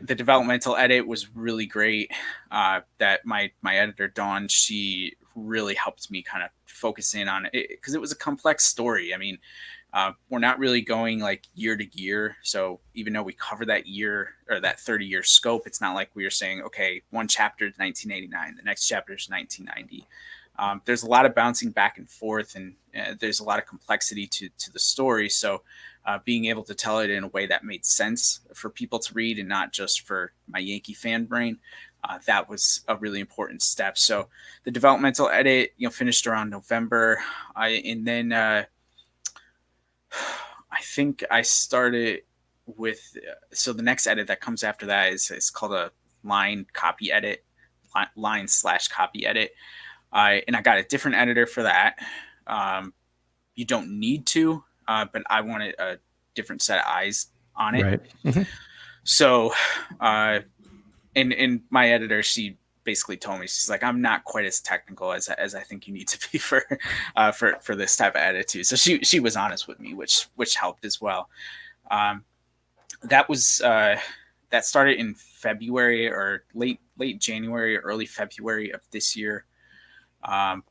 the developmental edit was really great. That my editor Dawn, she really helped me kind of focus in on it because it was a complex story. I mean, we're not really going like year to year. So even though we cover that year or that 30-year scope, it's not like we were saying, okay, one chapter is 1989, the next chapter is 1990. There's a lot of bouncing back and forth, and there's a lot of complexity to the story. So being able to tell it in a way that made sense for people to read and not just for my Yankee fan brain, that was a really important step. So the developmental edit, finished around November, and then I think I started with so the next edit that comes after that is called a line copy edit, line/copy edit. And I got a different editor for that. You don't need to, but I wanted a different set of eyes on it. Right. Hmm. So, and my editor, she basically told me, she's like, I'm not quite as technical as I think you need to be for this type of edit too. So she was honest with me, which helped as well. Um, that was that started in February or late January, early February of this year.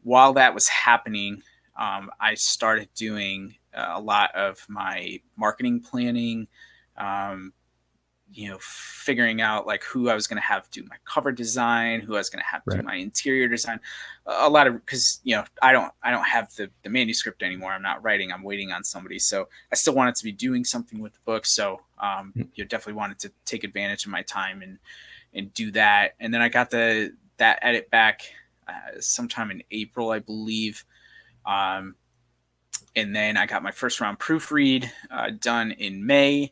While that was happening, I started doing a lot of my marketing planning, um, figuring out like who I was going to have do my cover design, who I was going to have do Right. my interior design. A lot of because I don't have the manuscript anymore. I'm not writing. I'm waiting on somebody. So I still wanted to be doing something with the book. So definitely wanted to take advantage of my time and do that. And then I got that edit back sometime in April, I believe. Um, and then I got my first round proofread done in May.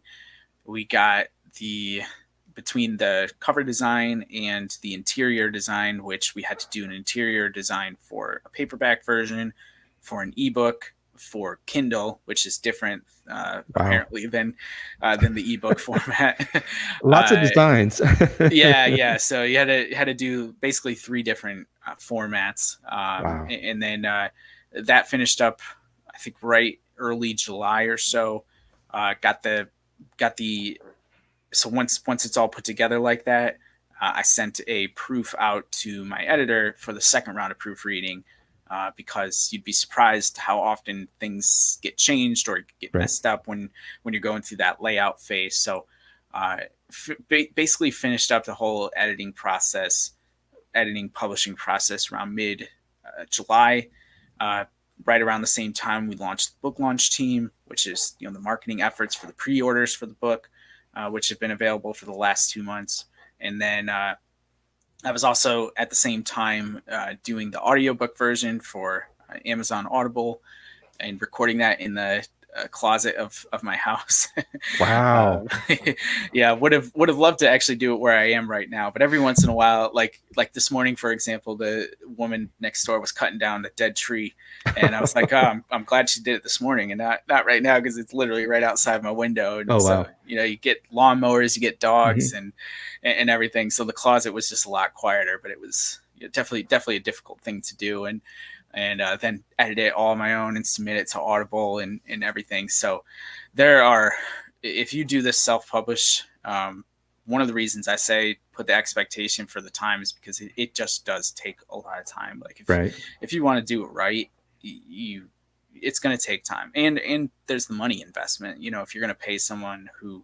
We got the between the cover design and the interior design, which we had to do an interior design for a paperback version, for an ebook, for Kindle, which is different Wow. apparently than the ebook format. Lots of uh, designs. yeah, yeah. So you had to do basically three different formats, Wow. and then that finished up, I think, right early July or so. Got the so once it's all put together like that, I sent a proof out to my editor for the second round of proofreading. Because you'd be surprised how often things get changed or get Right. messed up when you're going through that layout phase. So uh, basically finished up the whole editing publishing process around mid July. Uh, right around the same time, we launched the book launch team, which is the marketing efforts for the pre-orders for the book, which have been available for the last 2 months. And then I was also at the same time doing the audiobook version for Amazon Audible and recording that in the closet of my house. Wow. um, yeah, would have loved to actually do it where I am right now, but every once in a while, like this morning, for example, the woman next door was cutting down a dead tree, and I was like, oh, I'm glad she did it this morning and not right now because it's literally right outside my window. And Oh so wow. you get lawnmowers, you get dogs, Hmm. and everything. So the closet was just a lot quieter, but it was definitely a difficult thing to do, and then edit it all on my own and submit it to Audible and everything. So there are, if you do this self-publish, one of the reasons I say put the expectation for the time is because it just does take a lot of time. Like Right. if you want to do it right, you it's going to take time, and there's the money investment. If you're going to pay someone who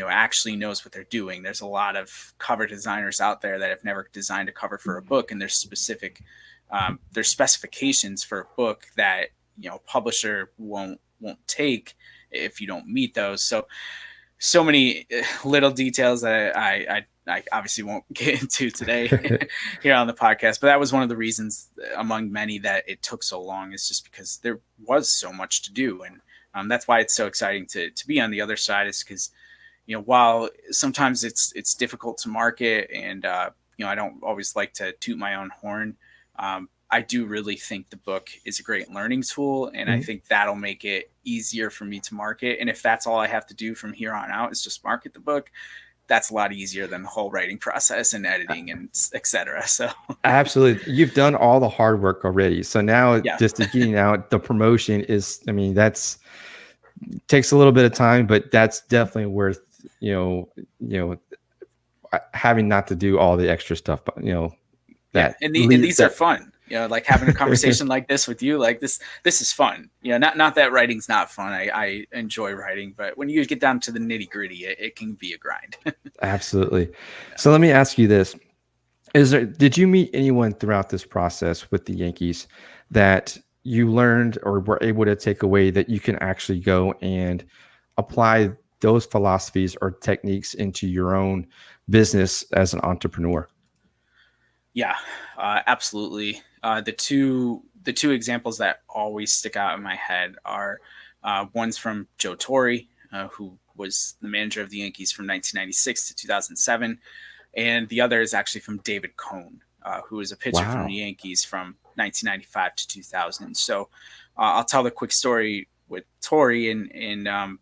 actually knows what they're doing. There's a lot of cover designers out there that have never designed a cover for a book, and there's specifications for a book that a publisher won't take if you don't meet those. So many little details that I obviously won't get into today here on the podcast, but that was one of the reasons among many that it took so long, is just because there was so much to do. And that's why it's so exciting to be on the other side, is because while sometimes it's difficult to market, and I don't always like to toot my own horn. I do really think the book is a great learning tool, and I Mhm. think that'll make it easier for me to market. And if that's all I have to do from here on out is just market the book, that's a lot easier than the whole writing process and editing and etc. So Absolutely. You've done all the hard work already. So now yeah, just the getting out, the promotion is, I mean, that's takes a little bit of time, but that's definitely worth, you know, having not to do all the extra stuff, but yeah, that and lead these are that. fun. Like having a conversation like this with you, like this is fun. Not that writing's not fun. I enjoy writing, but when you get down to the nitty gritty, it can be a grind. Absolutely. So let me ask you this. Did you meet anyone throughout this process with the Yankees that you learned or were able to take away that you can actually go and apply those philosophies or techniques into your own business as an entrepreneur? Yeah, absolutely. The two examples that always stick out in my head are one's from Joe Torre, who was the manager of the Yankees from 1996 to 2007, and the other is actually from David Cohn, who was a pitcher from the Wow. Yankees from 1995 to 2000. So I'll tell the quick story with Torre, and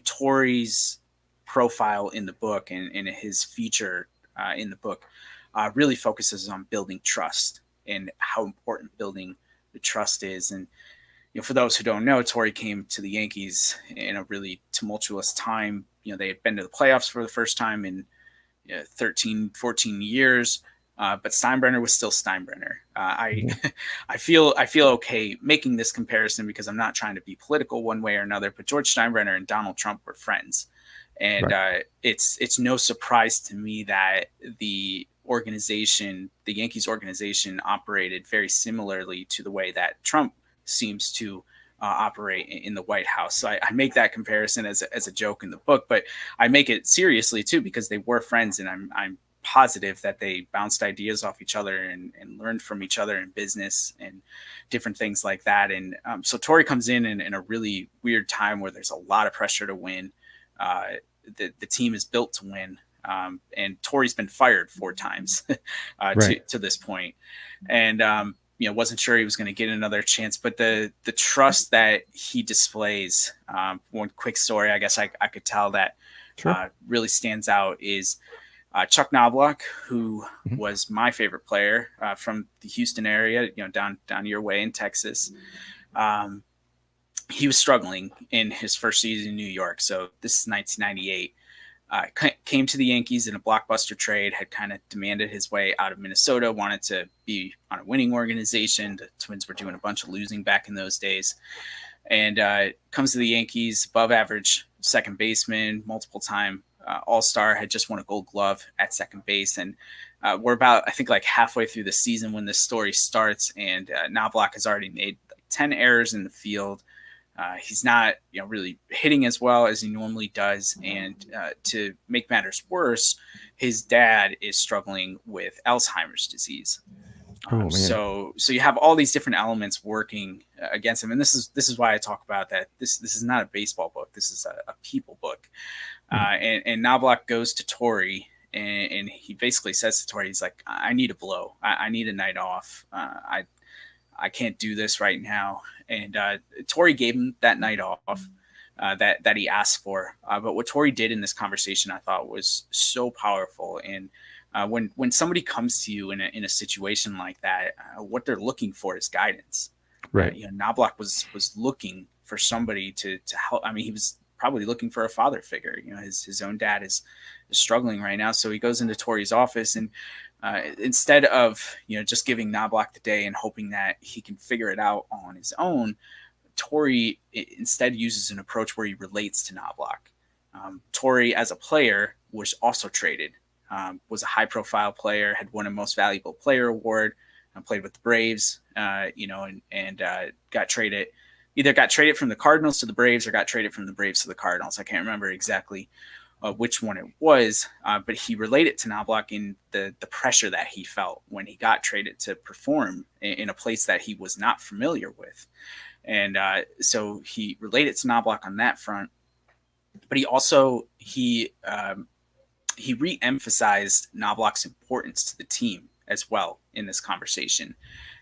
Torre's profile in the book, and his feature in the book really focuses on building trust and how important building the trust is. And for those who don't know, Torre came to the Yankees in a really tumultuous time. They had been to the playoffs for the first time in 13, 14 years. But Steinbrenner was still Steinbrenner. I Mhm. I feel okay making this comparison because I'm not trying to be political one way or another. But George Steinbrenner and Donald Trump were friends, and Right. it's no surprise to me that the Yankees organization, operated very similarly to the way that Trump seems to operate in the White House. So I make that comparison as a joke in the book, but I make it seriously too because they were friends, and I'm positive that they bounced ideas off each other and learned from each other in business and different things like that. And so Torre comes in a really weird time where there's a lot of pressure to win. Uh, the team is built to win. And Torre's been fired 4 times Right. to this point, and wasn't sure he was going to get another chance. But the trust that he displays, one quick story, I guess I could tell that Sure. really stands out is Chuck Knobloch, who Mhm. was my favorite player from the Houston area, down your way in Texas. Um, he was struggling in his first season in New York. So this is 1998. Came to the Yankees in a blockbuster trade, had kind of demanded his way out of Minnesota, wanted to be on a winning organization. The Twins were doing a bunch of losing back in those days. And comes to the Yankees, above average second baseman, multiple time All Star, had just won a Gold Glove at second base. And we're about, I think, like halfway through the season when this story starts, and Knobloch has already made like 10 errors in the field. He's not, really hitting as well as he normally does, and to make matters worse, his dad is struggling with Alzheimer's disease. Oh man. So you have all these different elements working against him, and this is why I talk about that. This is not a baseball book. This is a people book. Mm. And Knobloch goes to Tori, and he basically says to Tori, he's like, "I need a blow. I need a night off. I can't do this right now." And Tori gave him that night off. That he asked for, but what Tori did in this conversation, I thought, was so powerful. And when somebody comes to you in a situation like that, what they're looking for is guidance. Right. Knobloch was looking for somebody to help. I mean, he was probably looking for a father figure. His own dad is struggling right now, so he goes into Tori's office, and instead of just giving Knobloch the day and hoping that he can figure it out on his own, Tori instead uses an approach where he relates to Knobloch. Tori, as a player, was also traded. Was a high-profile player, had won a Most Valuable Player award, played with the Braves, and got traded. Either got traded from the Cardinals to the Braves or got traded from the Braves to the Cardinals. I can't remember exactly which one it was, but he related to Knobloch in the pressure that he felt when he got traded to perform in a place that he was not familiar with. And so he related to Knobloch on that front, but he re-emphasized Knobloch's importance to the team as well in this conversation,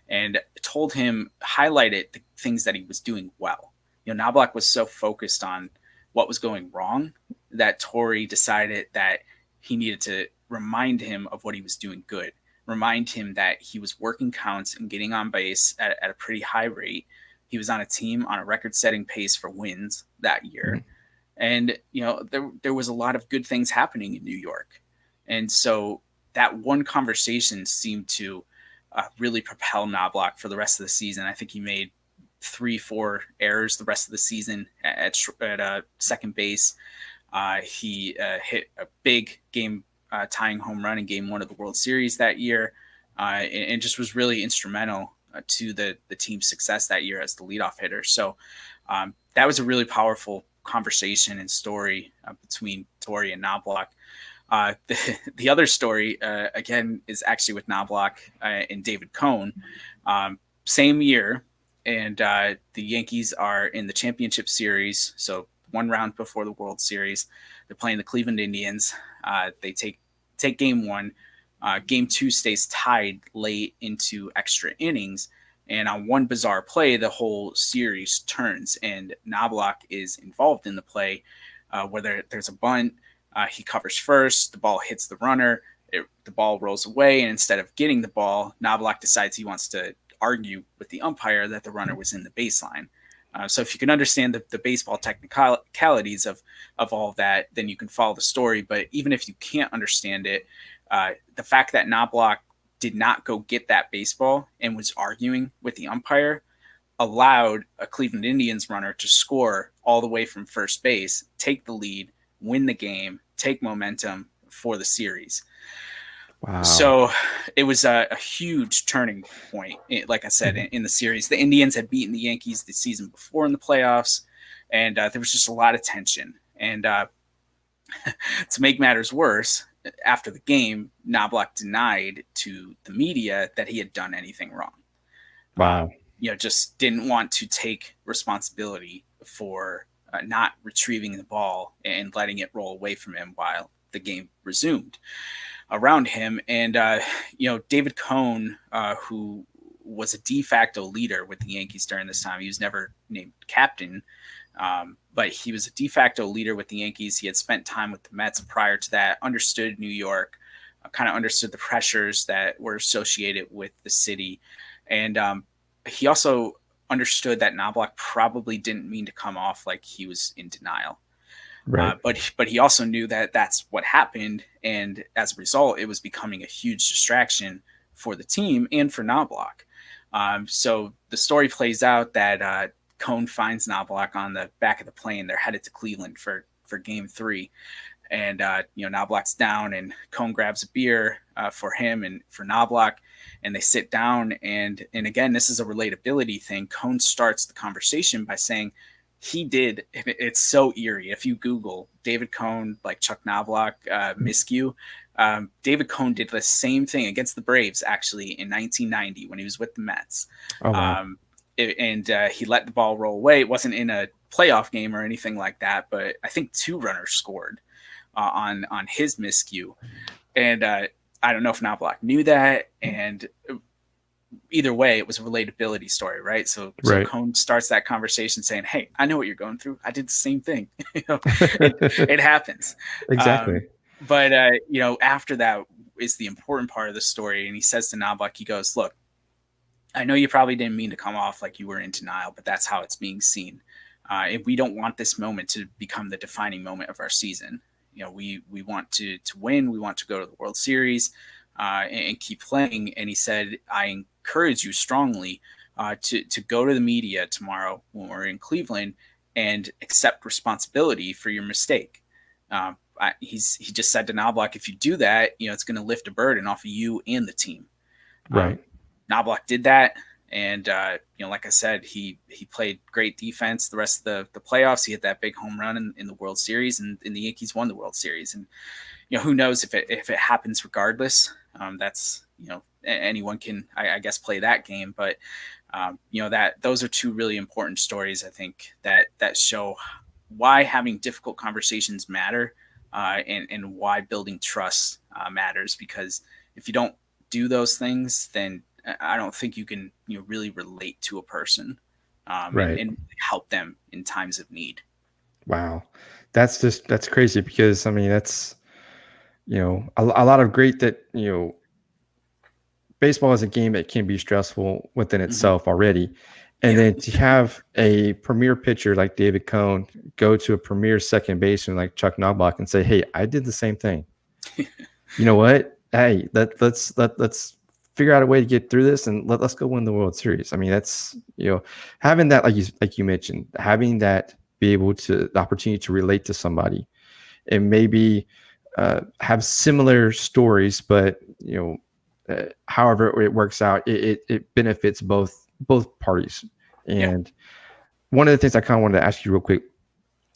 and highlighted the things that he was doing well. Knobloch was so focused on what was going wrong that Tori decided that he needed to remind him of what he was doing good, remind him that he was working counts and getting on base at a pretty high rate. He was on a team on a record-setting pace for wins that year. Mm. And, there was a lot of good things happening in New York. And so that one conversation seemed to really propel Knobloch for the rest of the season. I think he made 3-4 errors the rest of the season at second base. He hit a big game tying home run in game 1 of the World Series that year, and just was really instrumental to the team's success that year as the leadoff hitter. So that was a really powerful conversation and story between Tori and Knobloch. The other story, again, is actually with Knobloch and David Cone. Same year, and the Yankees are in the championship series, so one round before the World Series. They're playing the Cleveland Indians. They take game 1. Game 2 stays tied late into extra innings. And on one bizarre play, the whole series turns, and Knobloch is involved in the play where there's a bunt. He covers first. The ball hits the runner. The ball rolls away, and instead of getting the ball, Knobloch decides he wants to argue with the umpire that the runner was in the baseline. So if you can understand the baseball technicalities of all of that, then you can follow the story. But even if you can't understand it, the fact that Knobloch did not go get that baseball and was arguing with the umpire allowed a Cleveland Indians runner to score all the way from first base, take the lead, win the game, take momentum for the series. Wow. So it was a huge turning point. Like I said, in the series, the Indians had beaten the Yankees the season before in the playoffs, and there was just a lot of tension. And to make matters worse, after the game, Knobloch denied to the media that he had done anything wrong. Wow. Just didn't want to take responsibility for not retrieving the ball and letting it roll away from him while the game resumed around him. And, David Cone, who was a de facto leader with the Yankees during this time, he was never named captain, but he was a de facto leader with the Yankees. He had spent time with the Mets prior to that, understood New York, kind of understood the pressures that were associated with the city. And he also understood that Knobloch probably didn't mean to come off like he was in denial. Right. But he also knew that that's what happened. And as a result, it was becoming a huge distraction for the team and for Knobloch. So the story plays out that Cone finds Knobloch on the back of the plane. They're headed to Cleveland for game 3. And, Knobloch's down, and Cone grabs a beer for him and for Knobloch, and they sit down. And again, this is a relatability thing. Cone starts the conversation by saying he did. It's so eerie. If you Google David Cone, like Chuck Knobloch, miscue, David Cohn did the same thing against the Braves actually in 1990 when he was with the Mets. Oh wow. Um, and he let the ball roll away. It wasn't in a playoff game or anything like that, but I think 2 runners scored on his miscue. And I don't know if Knobloch knew that. And either way, it was a relatability story, right? So Right. Cohn starts that conversation saying, "Hey, I know what you're going through. I did the same thing. It happens." Exactly. But after that is the important part of the story, and he says to Knobloch, he goes, "Look, I know you probably didn't mean to come off like you were in denial, but that's how it's being seen. And we don't want this moment to become the defining moment of our season. We want to win. We want to go to the World Series and keep playing." And he said, "I encourage you strongly to go to the media tomorrow when we're in Cleveland and accept responsibility for your mistake." He just said to Knobloch, "If you do that, it's going to lift a burden off of you and the team." Um, Right. Knobloch did that, and like I said, he played great defense the rest of the playoffs. He hit that big home run in the World Series, and the Yankees won the World Series. And who knows if it happens regardless. That's anyone can, I guess, play that game, but that those are 2 really important stories, I think, that show why having difficult conversations matter, and why building trust matters. Because if you don't do those things, then I don't think you can really relate to a person, Right. and help them in times of need. Wow. That's crazy because I mean that's a lot of great that baseball is a game that can be stressful within Hmm. itself already. And Yeah. then to have a premier pitcher like David Cohn go to a premier second baseman like Chuck Knobloch and say, "Hey, I did the same thing. You know what? Hey, let's figure out a way to get through this and let's go win the World Series." I mean, that's having that like you mentioned, having that be able to the opportunity to relate to somebody and maybe have similar stories, but however it works out, it benefits both parties. Yeah. And one of the things I kind of wanted to ask you real quick,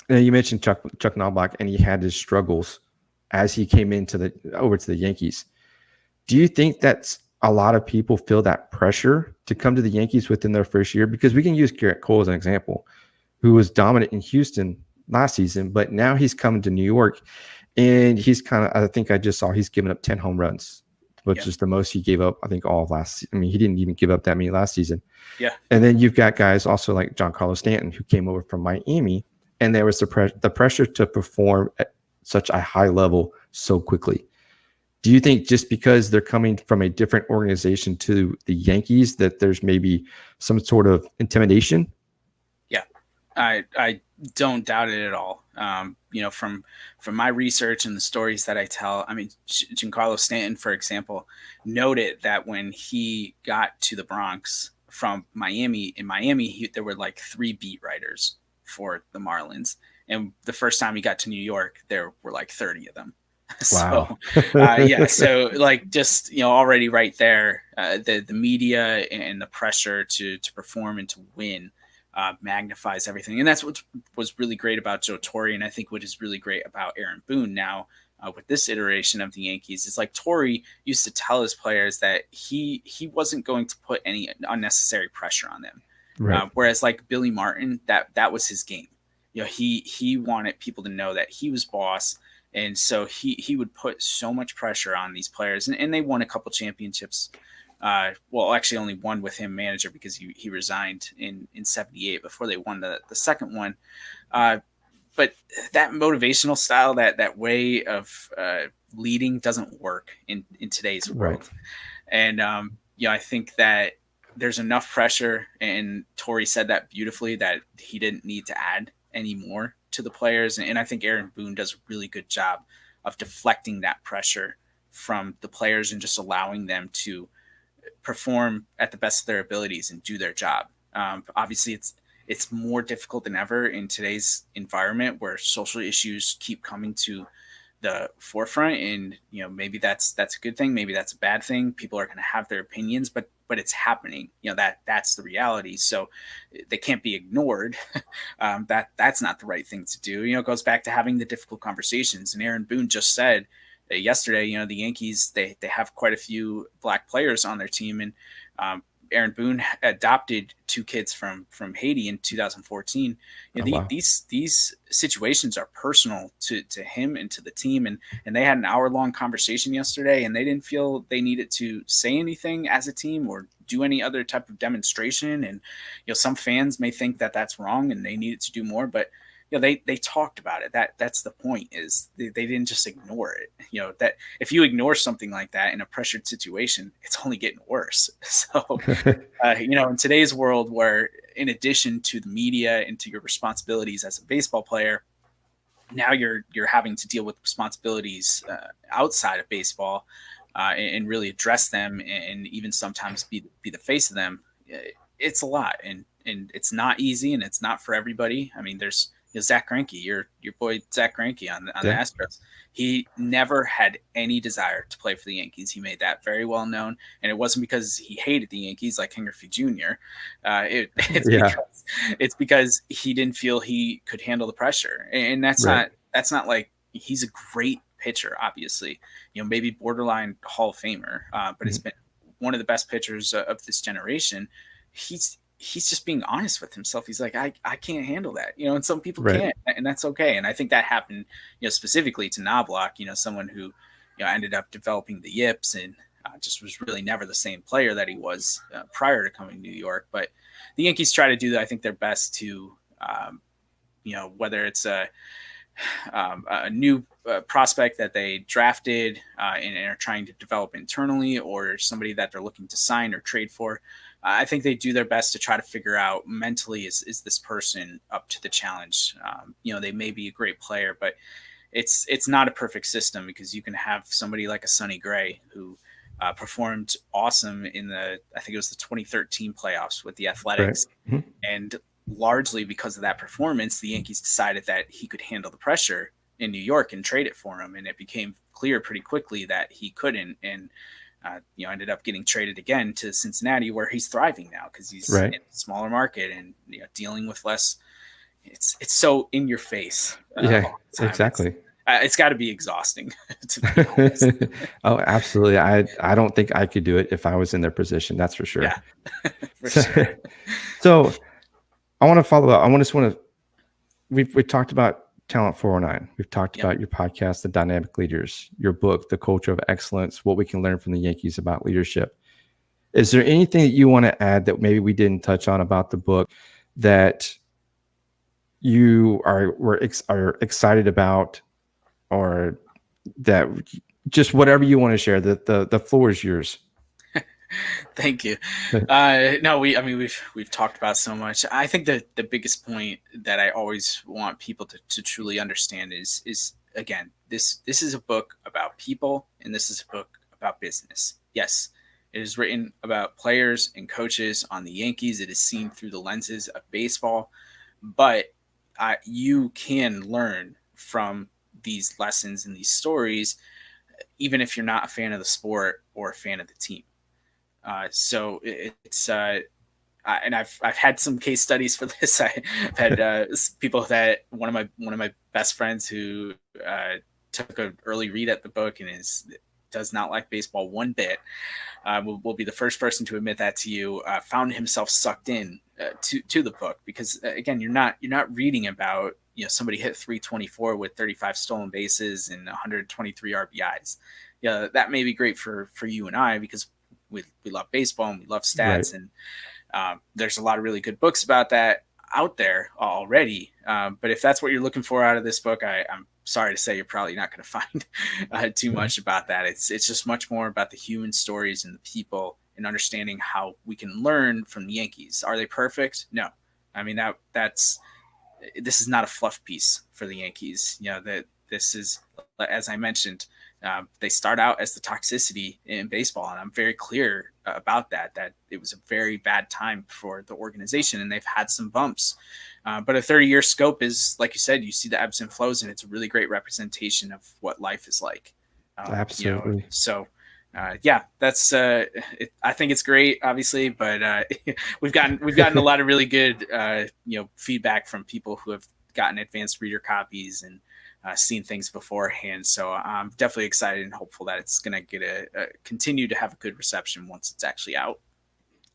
you mentioned Chuck Knobloch, and he had his struggles as he came into the over to the Yankees. Do you think that's a lot of people feel that pressure to come to the Yankees within their first year? Because we can use Garrett Cole as an example, who was dominant in Houston last season, but now he's coming to New York and he's kind of, I think I just saw he's given up 10 home runs, which Yeah. is the most he gave up, I think, all of last. I mean, he didn't even give up that many last season. Yeah. And then you've got guys also like Giancarlo Stanton, who came over from Miami, and there was the pressure to perform at such a high level so quickly. Do you think just because they're coming from a different organization to the Yankees that there's maybe some sort of intimidation? Yeah. I don't doubt it at all. From my research and the stories that I tell, I mean, Giancarlo Stanton, for example, noted that when he got to the Bronx from Miami, in Miami, there were like 3 beat writers for the Marlins, and the first time he got to New York, there were like 30 of them. Wow. So, yeah, so like just already right there, the media and the pressure to perform and to win magnifies everything. And that's what was really great about Joe Torre. And I think what is really great about Aaron Boone now, with this iteration of the Yankees, is like Torre used to tell his players that he wasn't going to put any unnecessary pressure on them. Right. Whereas like Billy Martin, that was his game. He wanted people to know that he was boss. And so he would put so much pressure on these players, and they won a couple championships. Well, actually, only one with him manager, because he resigned in '78 before they won the second one. Uh, but that motivational style, that way of leading, doesn't work in today's Right. world. And I think that there's enough pressure, and Torrey said that beautifully, that he didn't need to add any more to the players. And I think Aaron Boone does a really good job of deflecting that pressure from the players and just allowing them to perform at the best of their abilities and do their job. Obviously, it's more difficult than ever in today's environment where social issues keep coming to the forefront, and maybe that's a good thing, maybe that's a bad thing. People are going to have their opinions, but it's happening. That's the reality, so they can't be ignored. That's not the right thing to do. It goes back to having the difficult conversations. And Aaron Boone just said, yesterday, the Yankees, they have quite a few black players on their team, and Aaron Boone adopted two kids from Haiti in 2014. Oh wow. These situations are personal to him and to the team, and they had an hour-long conversation yesterday, and they didn't feel they needed to say anything as a team or do any other type of demonstration. And some fans may think that that's wrong and they needed to do more, but they talked about it. That's the point, is they didn't just ignore it. That if you ignore something like that in a pressured situation, it's only getting worse. So in today's world, where in addition to the media and to your responsibilities as a baseball player, now you're having to deal with responsibilities outside of baseball, and really address them, and even sometimes be the face of them. It's a lot, and it's not easy, and it's not for everybody. I mean, there's Zach Greinke, your boy Zach Greinke on the Yeah. Astros. He never had any desire to play for the Yankees. He made that very well known, and it wasn't because he hated the Yankees like Ken Griffey Jr. Yeah. It's because he didn't feel he could handle the pressure, and Right. that's not like he's a great pitcher, obviously. Maybe borderline Hall of Famer, but Mhm. it's been one of the best pitchers of this generation. He's just being honest with himself. He's like, I can't handle that, and some people Right. can't, and that's okay. And I think that happened, specifically to Knobloch, someone who, ended up developing the yips, and just was really never the same player that he was prior to coming to New York. But the Yankees try to do, I think, their best to, whether it's a new prospect that they drafted and are trying to develop internally, or somebody that they're looking to sign or trade for. I think they do their best to try to figure out mentally, is this person up to the challenge? They may be a great player, but it's not a perfect system, because you can have somebody like a Sonny Gray who performed awesome in I think it was the 2013 playoffs with the Right. Athletics, Mhm. and largely because of that performance, the Yankees decided that he could handle the pressure in New York and trade it for him. And it became clear pretty quickly that he couldn't. And, ended up getting traded again to Cincinnati, where he's thriving now because he's Right. in a smaller market and, dealing with less. It's so in your face Yeah. all the time. Exactly. It's got to be exhausting, to be honest. Oh, absolutely. I don't think I could do it if I was in their position. That's for sure. Yeah, for sure. So I want to follow up. I just want to. We talked about Talent 409. We've talked Yep. about your podcast, The Dynamic Leaders, your book, The Culture of Excellence, what we can learn from the Yankees about leadership. Is there anything that you want to add that maybe we didn't touch on about the book that you are excited about, or that just whatever you want to share? The floor is yours. Thank you. No, we've talked about so much. I think that the biggest point that I always want people to truly understand is again, this is a book about people, and this is a book about business. Yes, it is written about players and coaches on the Yankees. It is seen through the lenses of baseball, but you can learn from these lessons and these stories, even if you're not a fan of the sport or a fan of the team. So it's and I've had some case studies for this. I've had people that one of my best friends who took an early read at the book and does not like baseball one bit. Will be the first person to admit that to you. Found himself sucked in to the book, because again, you're not reading about somebody hit 324 with 35 stolen bases and 123 RBIs. Yeah, that may be great for you and I, because we love baseball and we love Right. stats, and there's a lot of really good books about that out there already. But if that's what you're looking for out of this book, I'm sorry to say you're probably not going to find too Right. much about that. It's just much more about the human stories and the people, and understanding how we can learn from the Yankees. Are they perfect? No. I mean, this is not a fluff piece for the Yankees. That this is, as I mentioned, they start out as the toxicity in baseball, and I'm very clear about that it was a very bad time for the organization, and they've had some bumps. But a 30-year scope is, like you said, you see the ebbs and flows, and it's a really great representation of what life is like. Absolutely. So yeah, that's I think it's great, obviously, but we've gotten a lot of really good feedback from people who have gotten advanced reader copies, and seen things beforehand. So I'm definitely excited and hopeful that it's going to get continue to have a good reception once it's actually out.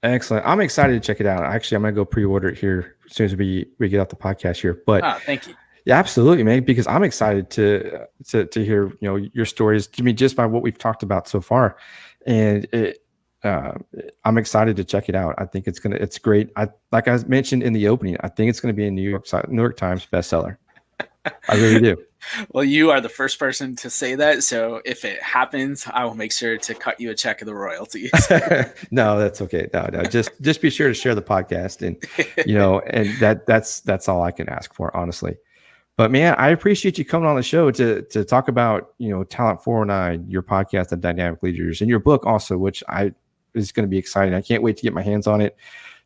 Excellent. I'm excited to check it out. Actually, I'm gonna go pre-order it here as soon as we get off the podcast here. But Thank you. yeah, absolutely, man. Because I'm excited to hear your stories. To me, just by what we've talked about so far, and uh, I'm excited to check it out. I think it's great. Like I mentioned in the opening, I think it's gonna be a New York Times bestseller. I really do. Well, you are the first person to say that. So if it happens, I will make sure to cut you a check of the royalties. No, that's okay. No. Just be sure to share the podcast, and and that's all I can ask for, honestly. But man, I appreciate you coming on the show to talk about Talent 409, your podcast, the Dynamic Leaders, and your book also, which is going to be exciting. I can't wait to get my hands on it.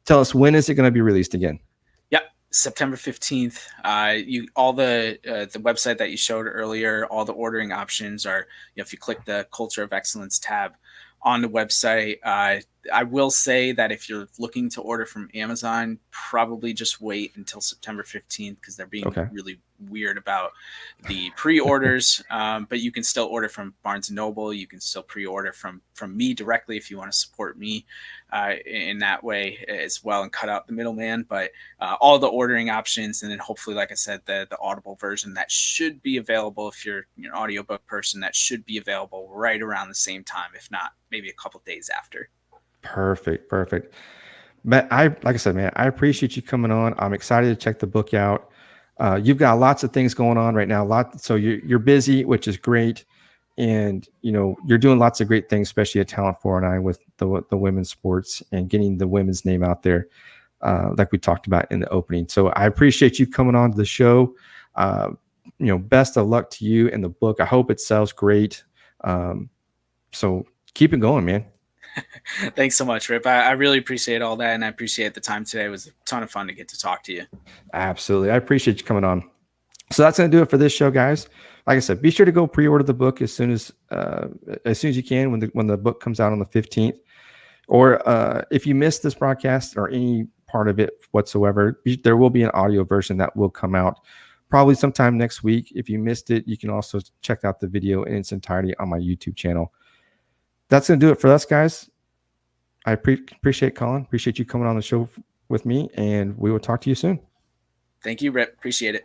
Tell us, when is it going to be released again? Yep, September 15th. All the website that you showed earlier, all the ordering options are, if you click the Culture of Excellence tab on the website. I will say that if you're looking to order from Amazon, probably just wait until September 15th, because they're being really weird about the pre-orders. But you can still order from Barnes & Noble. You can still pre-order from me directly if you want to support me in that way as well and cut out the middleman. But all the ordering options, and then hopefully, like I said, the Audible version that should be available if you're an audiobook person, that should be available right around the same time, if not maybe a couple days after. Perfect. But like I said, man, I appreciate you coming on. I'm excited to check the book out. You've got lots of things going on right now. So you're busy, which is great, and you're doing lots of great things, especially at Talent 409 with the women's sports and getting the women's name out there, like we talked about in the opening. So I appreciate you coming on to the show. Best of luck to you in the book. I hope it sells great. So keep it going, man. Thanks so much, Rip. I really appreciate all that, and I appreciate the time today. It was a ton of fun to get to talk to you. Absolutely. I appreciate you coming on. So that's going to do it for this show, guys. Like I said, be sure to go pre-order the book as soon as you can when the book comes out on the 15th. Or if you missed this broadcast or any part of it whatsoever, there will be an audio version that will come out probably sometime next week. If you missed it, you can also check out the video in its entirety on my YouTube channel. That's going to do it for us, guys. I appreciate Colin. Appreciate you coming on the show with me, and we will talk to you soon. Thank you, Rip. Appreciate it.